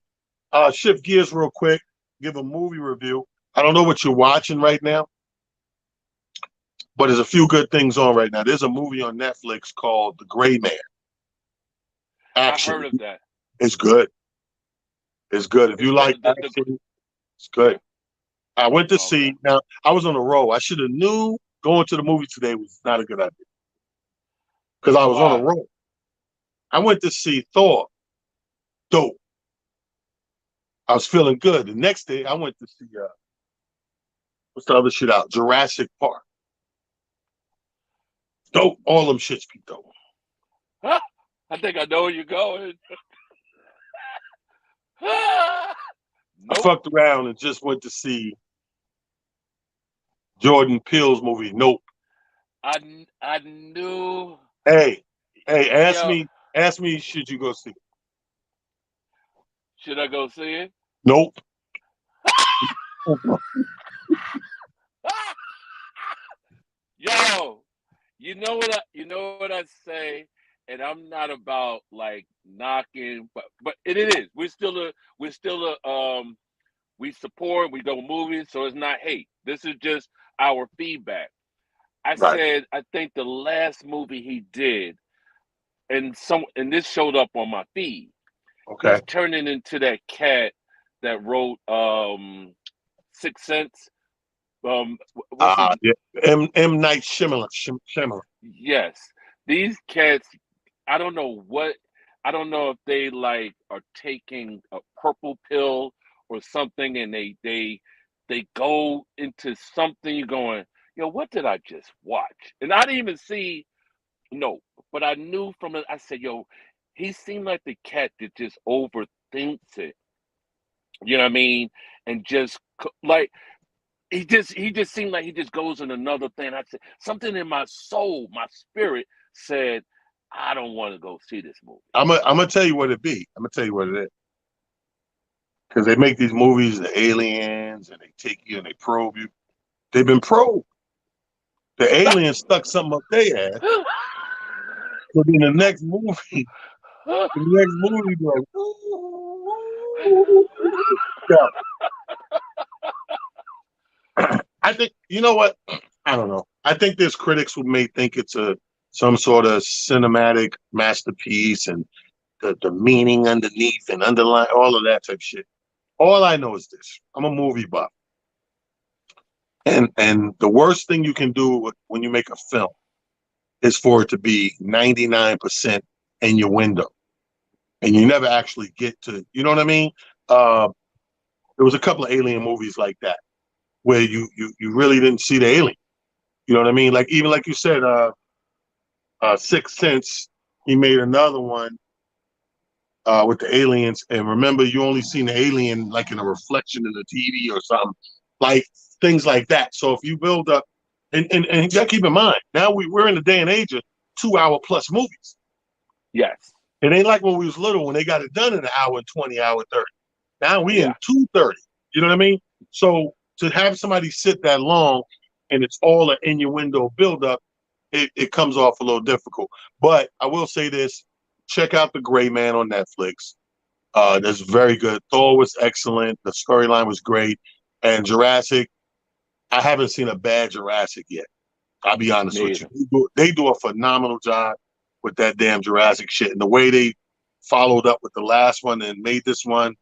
Speaker 1: Shift gears real quick, give a movie review. I don't know what you're watching right now, but there's a few good things on right now. There's a movie on Netflix called The Gray Man.
Speaker 3: I
Speaker 1: Action.
Speaker 3: heard of that.
Speaker 1: It's good. It's good. If you
Speaker 3: It's
Speaker 1: like
Speaker 3: the
Speaker 1: action, it's good. I went to
Speaker 3: okay.
Speaker 1: see. Now I was on the road. I should have knew going to the movie today was not a good idea because I was on the
Speaker 3: Why?
Speaker 1: road. I went to see Thor. Dope. I was feeling good. The next day, I went to see what's the other shit out? Jurassic Park. Dope. All them shits be dope.
Speaker 3: I think I know where you're going.
Speaker 1: I
Speaker 3: Nope.
Speaker 1: fucked around and just went to see Jordan Peele's movie. Nope.
Speaker 3: I knew.
Speaker 1: Hey, hey,
Speaker 3: Yo,
Speaker 1: ask me, should you go see it?
Speaker 3: should I go see it?
Speaker 1: Nope.
Speaker 3: Yo, you know what I say, and I'm not about like knocking, but it is. We're still a we support, we go movies, so it's not hate. This is just our feedback. I
Speaker 1: Right.
Speaker 3: said I think the last movie he did, and this showed up on my feed.
Speaker 1: Okay.
Speaker 3: He's turning into that cat that wrote Sixth Sense. What's his
Speaker 1: Yeah. M Night Shyamalan.
Speaker 3: Yes, these cats. I don't know what. I don't know if they like are taking a purple pill or something, and they go into something. You're going, yo, what did I just watch? And I didn't even see no, but I knew from it. I said, yo, he seemed like the cat that just overthinks it. You know what I mean? And just like he just seemed like he just goes in another thing. I said something in my soul, my spirit said, I don't want to go see this movie.
Speaker 1: I'm gonna tell you what it be. I'm gonna tell you what it is. Because they make these movies, the aliens, and they take you and they probe you. They've been probed. The aliens stuck something up their ass. So then the next movie, be like, yeah. I think you know what? I don't know. I think there's critics who may think it's a some sort of cinematic masterpiece and the meaning underneath and underlying all of that type of shit. All I know is this: I'm a movie buff, and the worst thing you can do when you make a film is for it to be 99% in your window, and you never actually get to. You know what I mean? Uh, there was a couple of alien movies like that where you really didn't see the alien. You know what I mean? Like even like you said, Sixth Sense. He made another one with the aliens, and remember, you only seen the alien like in a reflection in the TV or something, like things like that. So if you build up, and you got to keep in mind, now we're in the day and age of 2 hour plus movies.
Speaker 3: Yes.
Speaker 1: It ain't like when we was little when they got it done in an hour and 20, hour 30. Now we in
Speaker 3: Yeah.
Speaker 1: 2:30. You know what I mean? So to have somebody sit that long and it's all an innuendo build up, it comes off a little difficult. But I will say this: check out The Gray Man on Netflix. That's very good. Thor was excellent. The storyline was great. And Jurassic, I haven't seen a bad Jurassic yet. I'll be honest
Speaker 3: Me
Speaker 1: with you.
Speaker 3: either.
Speaker 1: They do a phenomenal job with that damn Jurassic shit. And the way they followed up with the last one and made this one,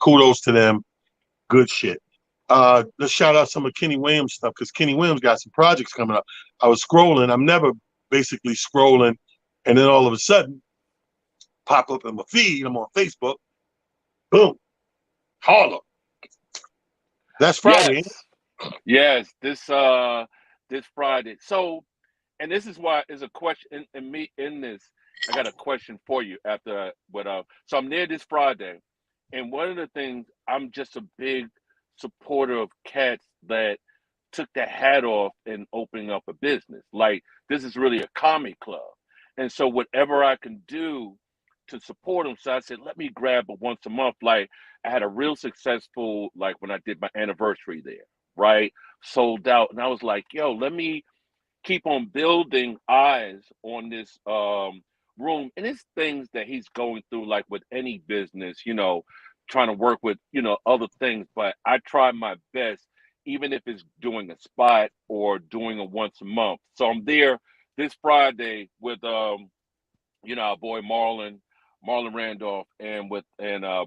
Speaker 1: kudos to them. Good shit. Let's shout out some of Kenny Williams stuff because Kenny Williams got some projects coming up. I was scrolling. I'm never basically scrolling. And then all of a sudden, pop up in my feed. I'm on Facebook. Boom. Harlem. That's Friday, ain't it?
Speaker 3: Yes. Yes. This Friday. So, and this is why is a question in me in this. I got a question for you after what so I'm there this Friday, And one of the things, I'm just a big supporter of cats that took the hat off and opening up a business. Like, this is really a comedy club. And so whatever I can do to support them. So I said, let me grab a once a month. Like, I had a real successful, like when I did my anniversary there, right? Sold out. And I was like, yo, let me keep on building eyes on this room. And it's things that he's going through, like with any business, trying to work with, other things. But I try my best, even if it's doing a spot or doing a once a month. So I'm there this Friday with our boy Marlon Randolph, and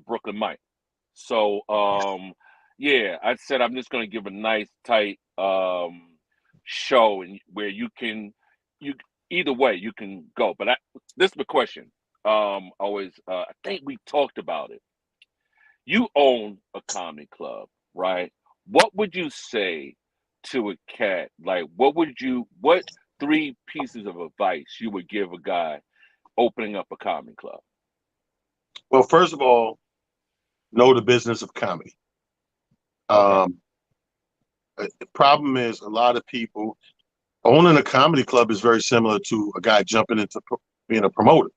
Speaker 3: Brooklyn Mike. So yeah, I said I'm just gonna give a nice tight show, and where you either way you can go. But this is the question. Always, I think we talked about it. You own a comedy club, right? What would you say to a cat? Like, what three pieces of advice you would give a guy opening up a comedy club?
Speaker 1: Well, first of all, know the business of comedy.
Speaker 3: Okay.
Speaker 1: Um, the problem is a lot of people owning a comedy club is very similar to a guy jumping into being a promoter.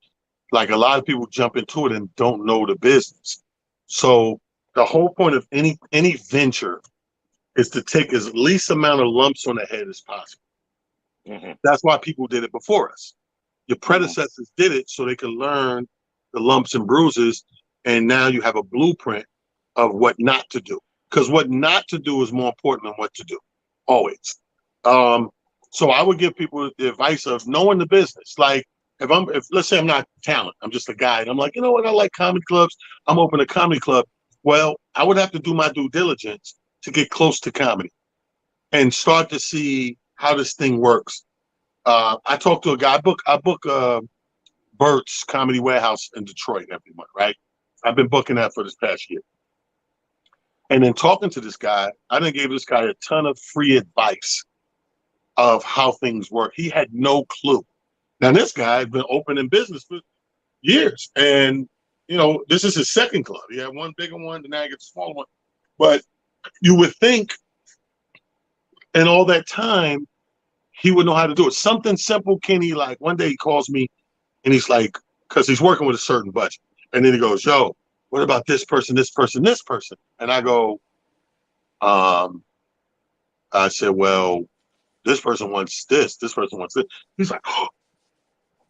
Speaker 1: Like a lot of people jump into it and don't know the business. So the whole point of any venture is to take as least amount of lumps on the head as possible.
Speaker 3: Hmm.
Speaker 1: That's why people did it before us. Your
Speaker 3: Hmm.
Speaker 1: predecessors did it so they could learn the lumps and bruises, and now you have a blueprint of what not to do. Because what not to do is more important than what to do, always. Um, so I would give people the advice of knowing the business. Like if let's say I'm not talent, I'm just a guy, and I'm like, you know what, I like comedy clubs. I'm opening a comedy club. Well, I would have to do my due diligence to get close to comedy and start to see how this thing works. I talked to a guy. I book Bert's Comedy Warehouse in Detroit every month, right? I've been booking that for this past year. And then talking to this guy, I done gave this guy a ton of free advice of how things work. He had no clue. Now this guy had been opening business for years, and this is his second club. He had one bigger one, then now he gets a smaller one. But you would think in all that time he would know how to do it. Something simple, Kenny. Like one day he calls me and he's like, because he's working with a certain budget. And then he goes, yo, what about this person, this person, this person? And I go, um, I said, well, this person wants this person wants this. He's like, oh,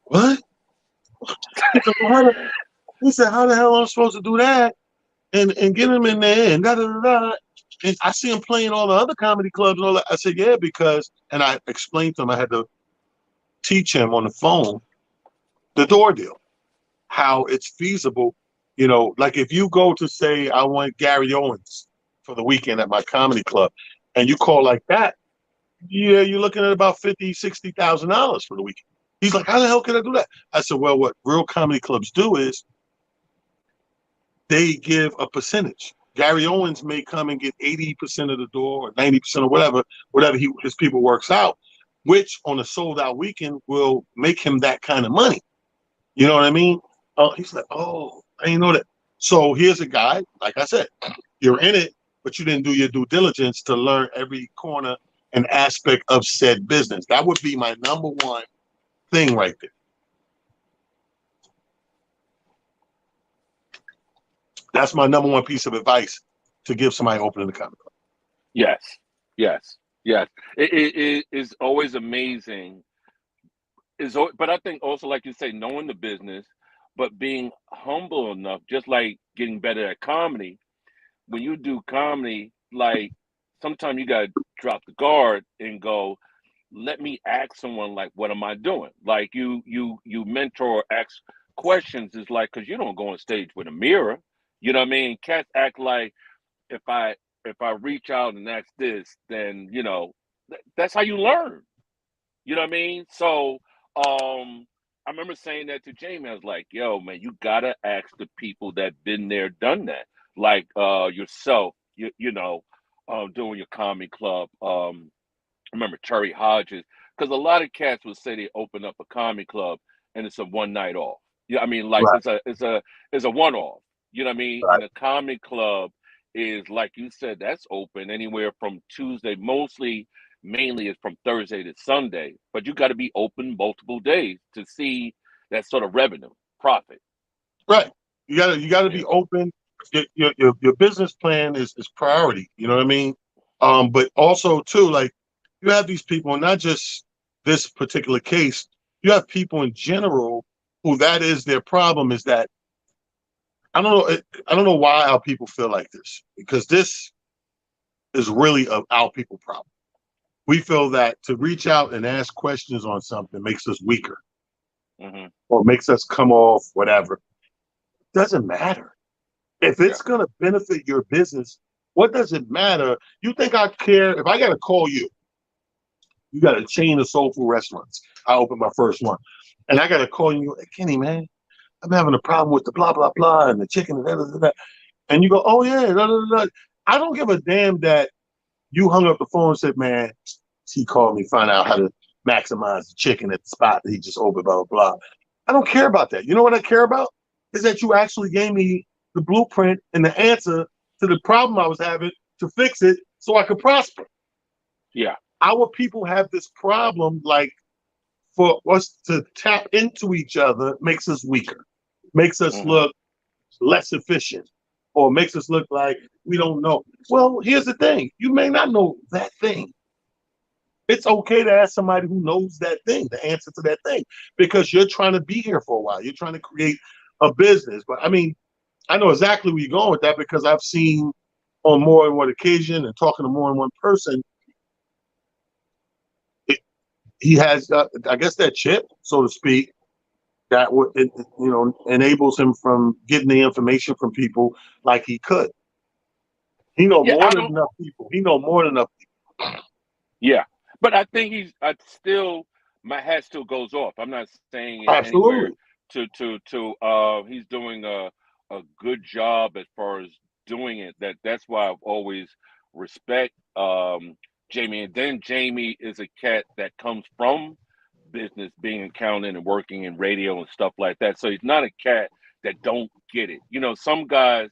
Speaker 1: what? He said, how the hell am I supposed to do that? And get him in there and da da da da. And I see him playing all the other comedy clubs and all that. I said, yeah, because, and I explained to him, I had to teach him on the phone the door deal, how it's feasible. Like if you go to say, I want Gary Owens for the weekend at my comedy club, and you call like that, yeah, you're looking at about $50,000, $60,000 for the weekend. He's like, how the hell can I do that? I said, well, what real comedy clubs do is they give a percentage. Gary Owens may come and get 80% of the door or 90% or whatever his people works out, which on a sold out weekend will make him that kind of money. You know what I mean? He's like, oh, I didn't know that. So here's a guy, like I said, you're in it, but you didn't do your due diligence to learn every corner and aspect of said business. That would be my number one thing right there. That's my number one piece of advice to give somebody opening the comic club.
Speaker 3: Yes, yes, yes. It is always amazing. But I think also, like you say, knowing the business, but being humble enough, just like getting better at comedy. When you do comedy, like sometimes you gotta drop the guard and go, let me ask someone, like, what am I doing? Like you mentor, ask questions, is like, because you don't go on stage with a mirror. You know what I mean? Cats act like, if I reach out and ask this, then that's how you learn. You know what I mean? So I remember saying that to Jamie. I was like, yo, man, you gotta ask the people that been there, done that. Like yourself, doing your comedy club. I remember Terry Hodges, because a lot of cats would say they open up a comedy club and it's a one night off. Yeah, I mean, like
Speaker 1: Right.
Speaker 3: it's a one off. You know what I mean?
Speaker 1: Right.
Speaker 3: And a comedy club is like you said, that's open anywhere from Tuesday, mostly mainly is from Thursday to Sunday. But you got to be open multiple days to see that sort of revenue, profit.
Speaker 1: Right. You gotta
Speaker 3: Yeah.
Speaker 1: be open. Your business plan is priority. You know what I mean? But also too, like you have these people, and not just this particular case. You have people in general who that is their problem. Is that I don't know. I don't know why our people feel like this because this is really our people problem. We feel that to reach out and ask questions on something makes us weaker
Speaker 3: Hmm.
Speaker 1: or makes us come off whatever. Doesn't matter. If
Speaker 3: Yeah.
Speaker 1: it's going to benefit your business, what does it matter? You think I care if I got to call you? You got a chain of soul food restaurants. I opened my first one, and I got to call you. Hey, Kenny, man, I'm having a problem with the blah blah blah and the chicken and that. And you go, oh yeah, da, da, da. I don't give a damn that you hung up the phone and said, man, he called me, find out how to maximize the chicken at the spot that he just opened, blah, blah, blah. I don't care about that. You know what I care about? Is that you actually gave me the blueprint and the answer to the problem I was having to fix it so I could prosper.
Speaker 3: Yeah.
Speaker 1: Our people have this problem, like for us to tap into each other makes us weaker, makes us
Speaker 3: Hmm.
Speaker 1: look less efficient, or makes us look like we don't know. Well, here's the thing. You may not know that thing. It's okay to ask somebody who knows that thing, the answer to that thing, because you're trying to be here for a while. You're trying to create a business. But I mean, I know exactly where you're going with that because I've seen on more than one occasion and talking to more than one person, it, he has, I guess, that chip, so to speak, that would, enables him from getting the information from people like he could. He know
Speaker 3: Yeah.
Speaker 1: more
Speaker 3: I
Speaker 1: than
Speaker 3: don't.
Speaker 1: enough people. He know more than enough
Speaker 3: Yeah. But I think I still, my hat still goes off. I'm not saying it
Speaker 1: people.
Speaker 3: anywhere
Speaker 1: Absolutely.
Speaker 3: he's doing a good job as far as doing it. That's why I've always respect Jamie. And then Jamie is a cat that comes from business, being accountant and working in radio and stuff like that. So he's not a cat that don't get it. You know, some guys,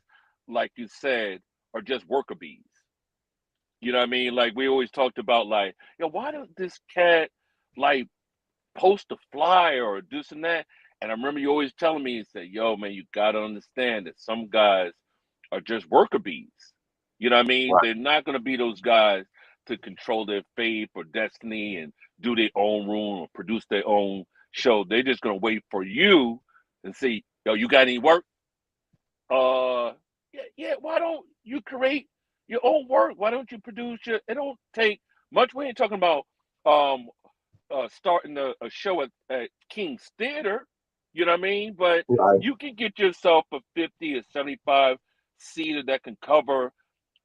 Speaker 3: like you said, are just worker bees. You know what I mean? Like we always talked about, like, why does this cat like post a flyer or this and that? And I remember you always telling me, you said, yo, man, you gotta understand that some guys are just worker bees. You know what I mean?
Speaker 1: Right.
Speaker 3: They're not gonna be those guys to control their fate or destiny and do their own room or produce their own show. They're just gonna wait for you and see, yo, you got any work? Yeah, yeah. Why don't you create your own work? Why don't you produce your? It don't take much. We ain't talking about um starting a show at King's Theater. You know what I mean? But
Speaker 1: Right.
Speaker 3: you can get yourself a 50 or 75 seater that can cover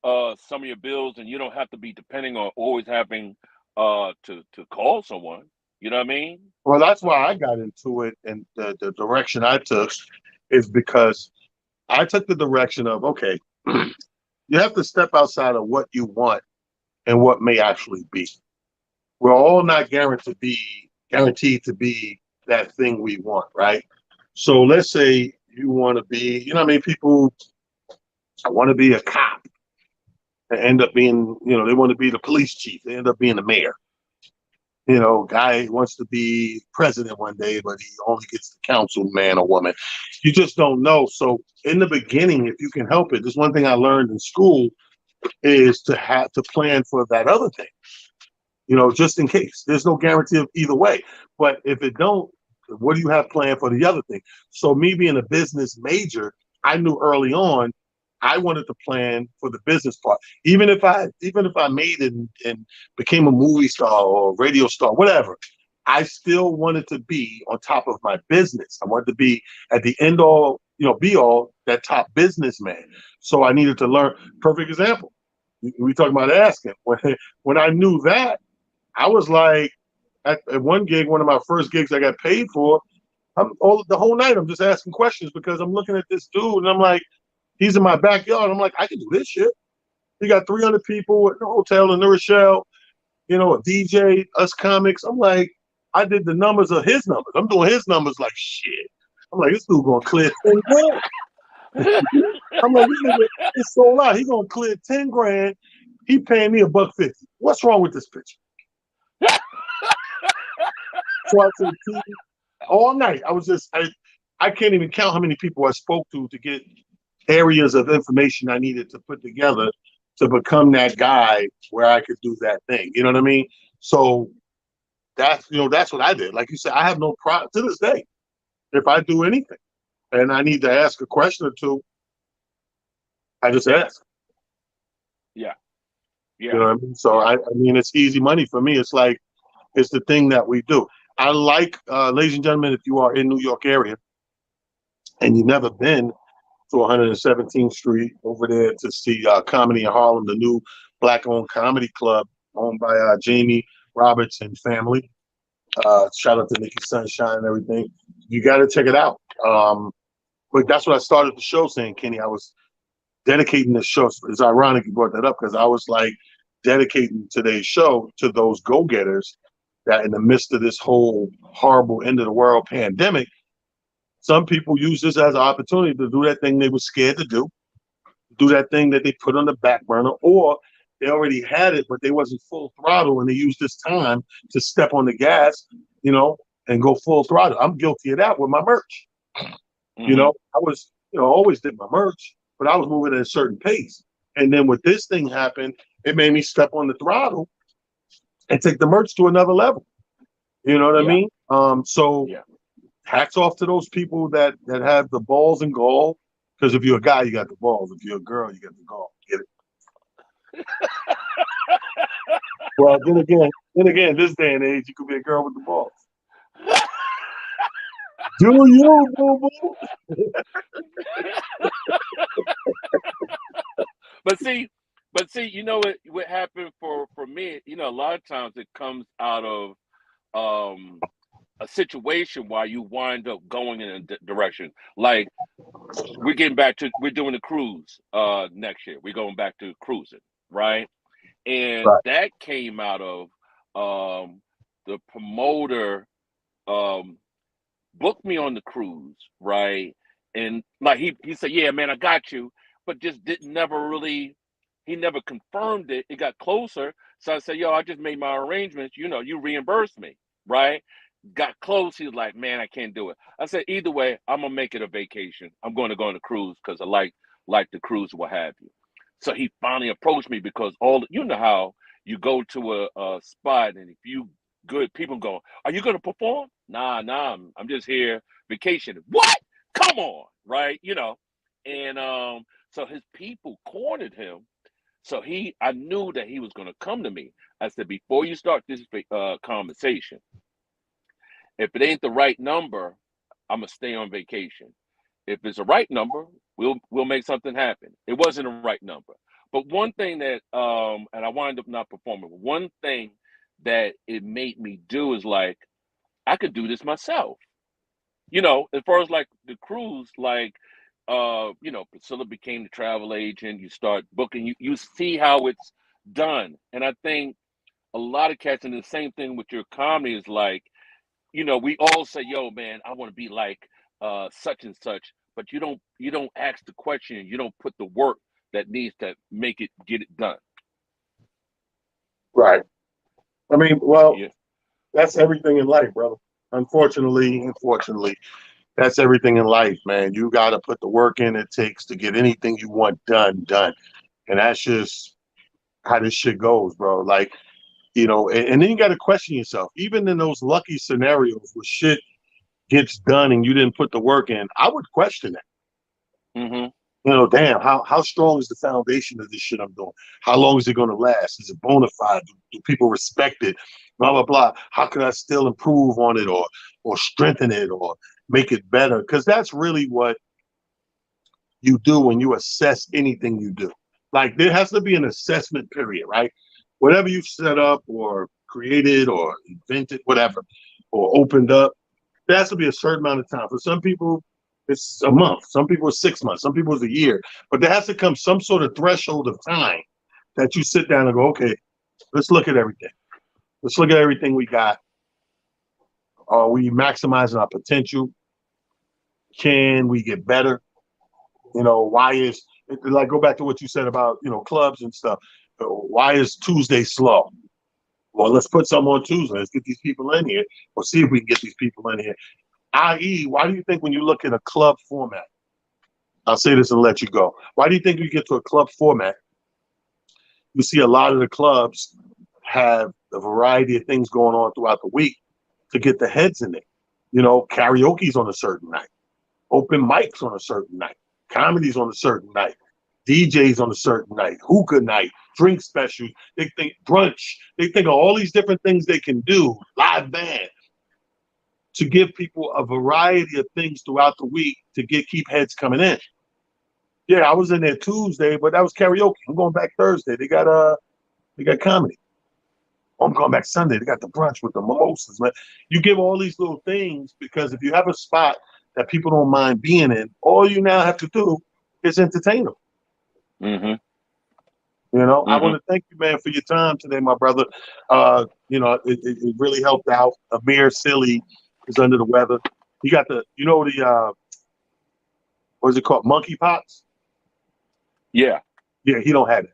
Speaker 3: some of your bills, and you don't have to be depending on always having to call someone. You know what I mean?
Speaker 1: Well, that's why I got into it, and the direction I took is because I took the direction of okay, you have to step outside of what you want and what may actually be. We're all not guaranteed to be that thing we want, right? So let's say you want to be, you know, what I mean, people want to be a cop and end up being, they want to be the police chief. They end up being the mayor. Guy wants to be president one day, but he only gets the council man or woman. You just don't know. So in the beginning, if you can help it, there's one thing I learned in school is to have to plan for that other thing, just in case. There's no guarantee of either way. But if it don't, what do you have planned for the other thing? So me being a business major, I knew early on I wanted to plan for the business part. Even if I made it and became a movie star or radio star, whatever, I still wanted to be on top of my business. I wanted to be at the end all, be all that top businessman. So I needed to learn. Perfect example. We talking about asking. When I knew that, I was like, at one gig, one of my first gigs I got paid for, the whole night I'm just asking questions because I'm looking at this dude and I'm like, he's in my backyard. I'm like, I can do this shit. He got 300 people at the hotel in New Rochelle, a DJ, us comics. I'm like, I did the numbers of his numbers. I'm doing his numbers like shit. I'm like, this dude gonna clear 10 grand. I'm like, this nigga, it's sold out. He gonna clear 10 grand. He paying me $1.50. What's wrong with this picture? So I said, T, all night. I can't even count how many people I spoke to get areas of information I needed to put together to become that guy where I could do that thing. You know what I mean? So that's what I did. Like you said, I have no problem to this day. If I do anything and I need to ask a question or two, I just ask.
Speaker 3: Yeah.
Speaker 1: You
Speaker 3: Yeah.
Speaker 1: know what I mean? So
Speaker 3: Yeah.
Speaker 1: I mean, it's easy money for me. It's like it's the thing that we do. I like, ladies and gentlemen, if you are in New York area and you've never been to 117th Street over there to see Comedy in Harlem, the new black-owned comedy club owned by Jamie Roberts and family. Shout out to Nikki Sunshine and everything. You got to check it out. But that's what I started the show saying, Kenny. I was dedicating the show. It's ironic you brought that up because I was like dedicating today's show to those go-getters that in the midst of this whole horrible end of the world pandemic, some people use this as an opportunity to do that thing they were scared to do that thing that they put on the back burner, or they already had it, but they wasn't full throttle and they used this time to step on the gas, and go full throttle. I'm guilty of that with my merch.
Speaker 3: Mm-hmm.
Speaker 1: I was, always did my merch, but I was moving at a certain pace. And then with this thing happened, it made me step on the throttle and take the merch to another level. You know what I
Speaker 3: Yeah.
Speaker 1: mean? So
Speaker 3: Yeah.
Speaker 1: hats off to those people that have the balls and gall. Because if you're a guy, you got the balls. If you're a girl, you got the gall. Get it? Well, then again, this day and age, you could be a girl with the balls. Do you, boo boo?
Speaker 3: But see, you know what happened for me. You know, a lot of times it comes out of um a situation while you wind up going in a direction. Like we're doing the cruise next year. We're going back to cruising, right? And
Speaker 1: Right,
Speaker 3: that came out of the promoter um booked me on the cruise, right? And like he said, yeah, man, I got you, but just didn't never really. He never confirmed it. It got closer, so I said, yo, I just made my arrangements. You know, you reimburse me, right? Got close. He was like, man, I can't do it. I said, either way, I'm gonna make it a vacation. I'm going to go on a cruise because I like the cruise, what have you. So he finally approached me because you know how you go to a spot and if you good people go, are you going to perform? Nah, I'm just here vacationing. What? Come on, right? You know, and so his people cornered him. So I knew that he was going to come to me. I said, before you start this conversation, if it ain't the right number, I'm gonna stay on vacation. If it's the right number, we'll make something happen. It wasn't the right number. But one thing that and I wound up not performing. One thing that it made me do is like I could do this myself. You know, as far as like the cruise, like Priscilla became the travel agent, you start booking, you see how it's done. And I think a lot of cats and the same thing with your comedy is like we all say, "Yo, man, I want to be like such and such," but you don't ask the question. You don't put the work that needs to get it done.
Speaker 1: right. I mean, well,
Speaker 3: Yeah.
Speaker 1: that's everything in life, brother. Unfortunately, that's everything in life, man. You got to put the work in it takes to get anything you want done. And that's just how this shit goes, bro. Like, and then you got to question yourself. Even in those lucky scenarios where shit gets done and you didn't put the work in, I would question that.
Speaker 3: Hmm.
Speaker 1: Damn, how strong is the foundation of this shit I'm doing? How long is it going to last? Is it bona fide? Do people respect it? Blah blah blah. How can I still improve on it or strengthen it or make it better? Because that's really what you do when you assess anything you do. Like there has to be an assessment period, right? Whatever you've set up or created or invented, whatever, or opened up, there has to be a certain amount of time. For some people, it's a month. Some people it's 6 months. Some people it's a year. But there has to come some sort of threshold of time that you sit down and go, okay, let's look at everything. Let's look at everything we got. Are we maximizing our potential? Can we get better? Why is like go back to what you said about clubs and stuff. Why is Tuesday slow? Well, let's put some on Tuesday. Let's get these people in here. We'll see if we can get these people in here. I.e., why do you think when you look at a club format, I'll say this and let you go. Why do you think you get to a club format? You see a lot of the clubs have a variety of things going on throughout the week to get the heads in there. Karaoke's on a certain night, open mics on a certain night, comedy's on a certain night, DJs on a certain night, hookah night, drink specials. They think brunch. They think of all these different things they can do, live band, to give people a variety of things throughout the week to keep heads coming in. Yeah, I was in there Tuesday, but that was karaoke. I'm going back Thursday. They got comedy. I'm going back Sunday. They got the brunch with the mimosas, man. You give all these little things because if you have a spot that people don't mind being in, all you now have to do is entertain them.
Speaker 3: Mm-hmm.
Speaker 1: I want to thank you, man, for your time today, my brother. It really helped out. Amir Silly is under the weather. He got the what is it called? Monkeypox?
Speaker 3: Yeah.
Speaker 1: Yeah, he don't have it.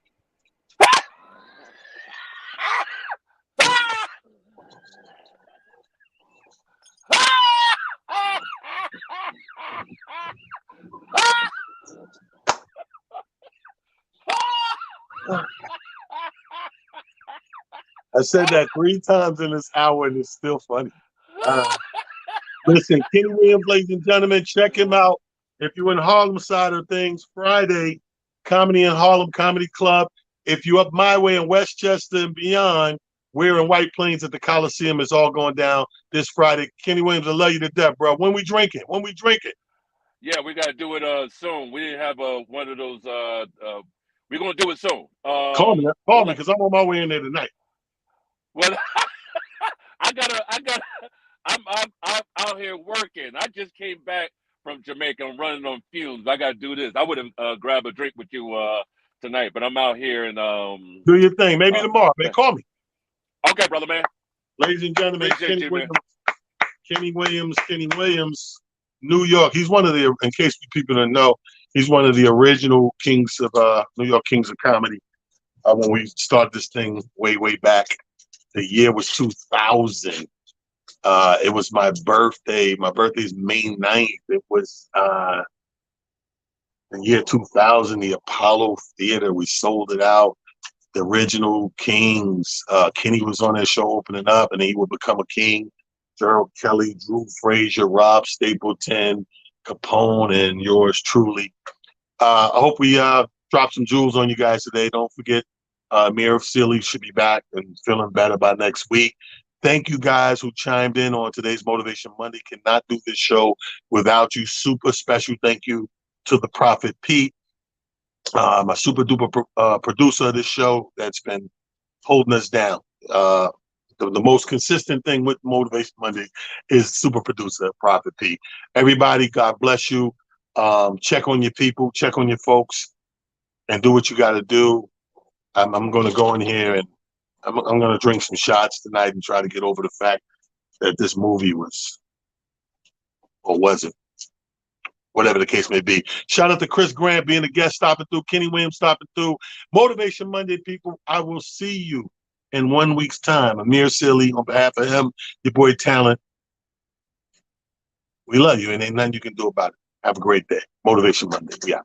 Speaker 1: I said that 3 times in this hour, and it's still funny. Listen, Kenny Williams, ladies and gentlemen, check him out. If you're in Harlem side of things, Friday, Comedy in Harlem Comedy Club. If you're up my way in Westchester and beyond, we're in White Plains at the Coliseum. It's all going down this Friday. Kenny Williams, I love you to death, bro. When we drinking?
Speaker 3: Yeah, we got to do it soon. We didn't have one of those. We're gonna do it soon.
Speaker 1: Call me because I'm on my way in there tonight.
Speaker 3: Well, I gotta. I'm out here working. I just came back from Jamaica. I'm running on fumes. I gotta do this. I would have grabbed a drink with you tonight, but I'm out here and
Speaker 1: do your thing. Maybe tomorrow, man. Call me.
Speaker 3: Okay, brother, man.
Speaker 1: Ladies and gentlemen, Kenny Williams, New York. He's one of the, in case people don't know, he's one of the original kings of New York Kings of Comedy. When we started this thing way back, the year was 2000. It was my birthday. My birthday's May 9th. It was the year 2000, the Apollo Theater. We sold it out. The original Kings. Kenny was on that show opening up, and he would become a king. Gerald Kelly, Drew Frazier, Rob Stapleton, Capone, and yours truly. I hope we drop some jewels on you guys today. Don't forget, Amir Silly should be back and feeling better by next week. Thank you guys who chimed in on today's Motivation Monday. Cannot do this show without you. Super special thank you to the Prophet Pete, my super duper producer of this show that's been holding us down. The most consistent thing with Motivation Monday is super producer Prophet Pete. Everybody, God bless you. Check on your people, check on your folks, and do what you got to do. I'm going to go in here and I'm going to drink some shots tonight and try to get over the fact that this movie was or wasn't. Whatever the case may be. Shout out to Chris Grant being a guest stopping through, Kenny Williams stopping through. Motivation Monday, people. I will see you in 1 week's time. Amir Silly, on behalf of him, your boy Talent. We love you, and ain't nothing you can do about it. Have a great day. Motivation Monday. Yeah.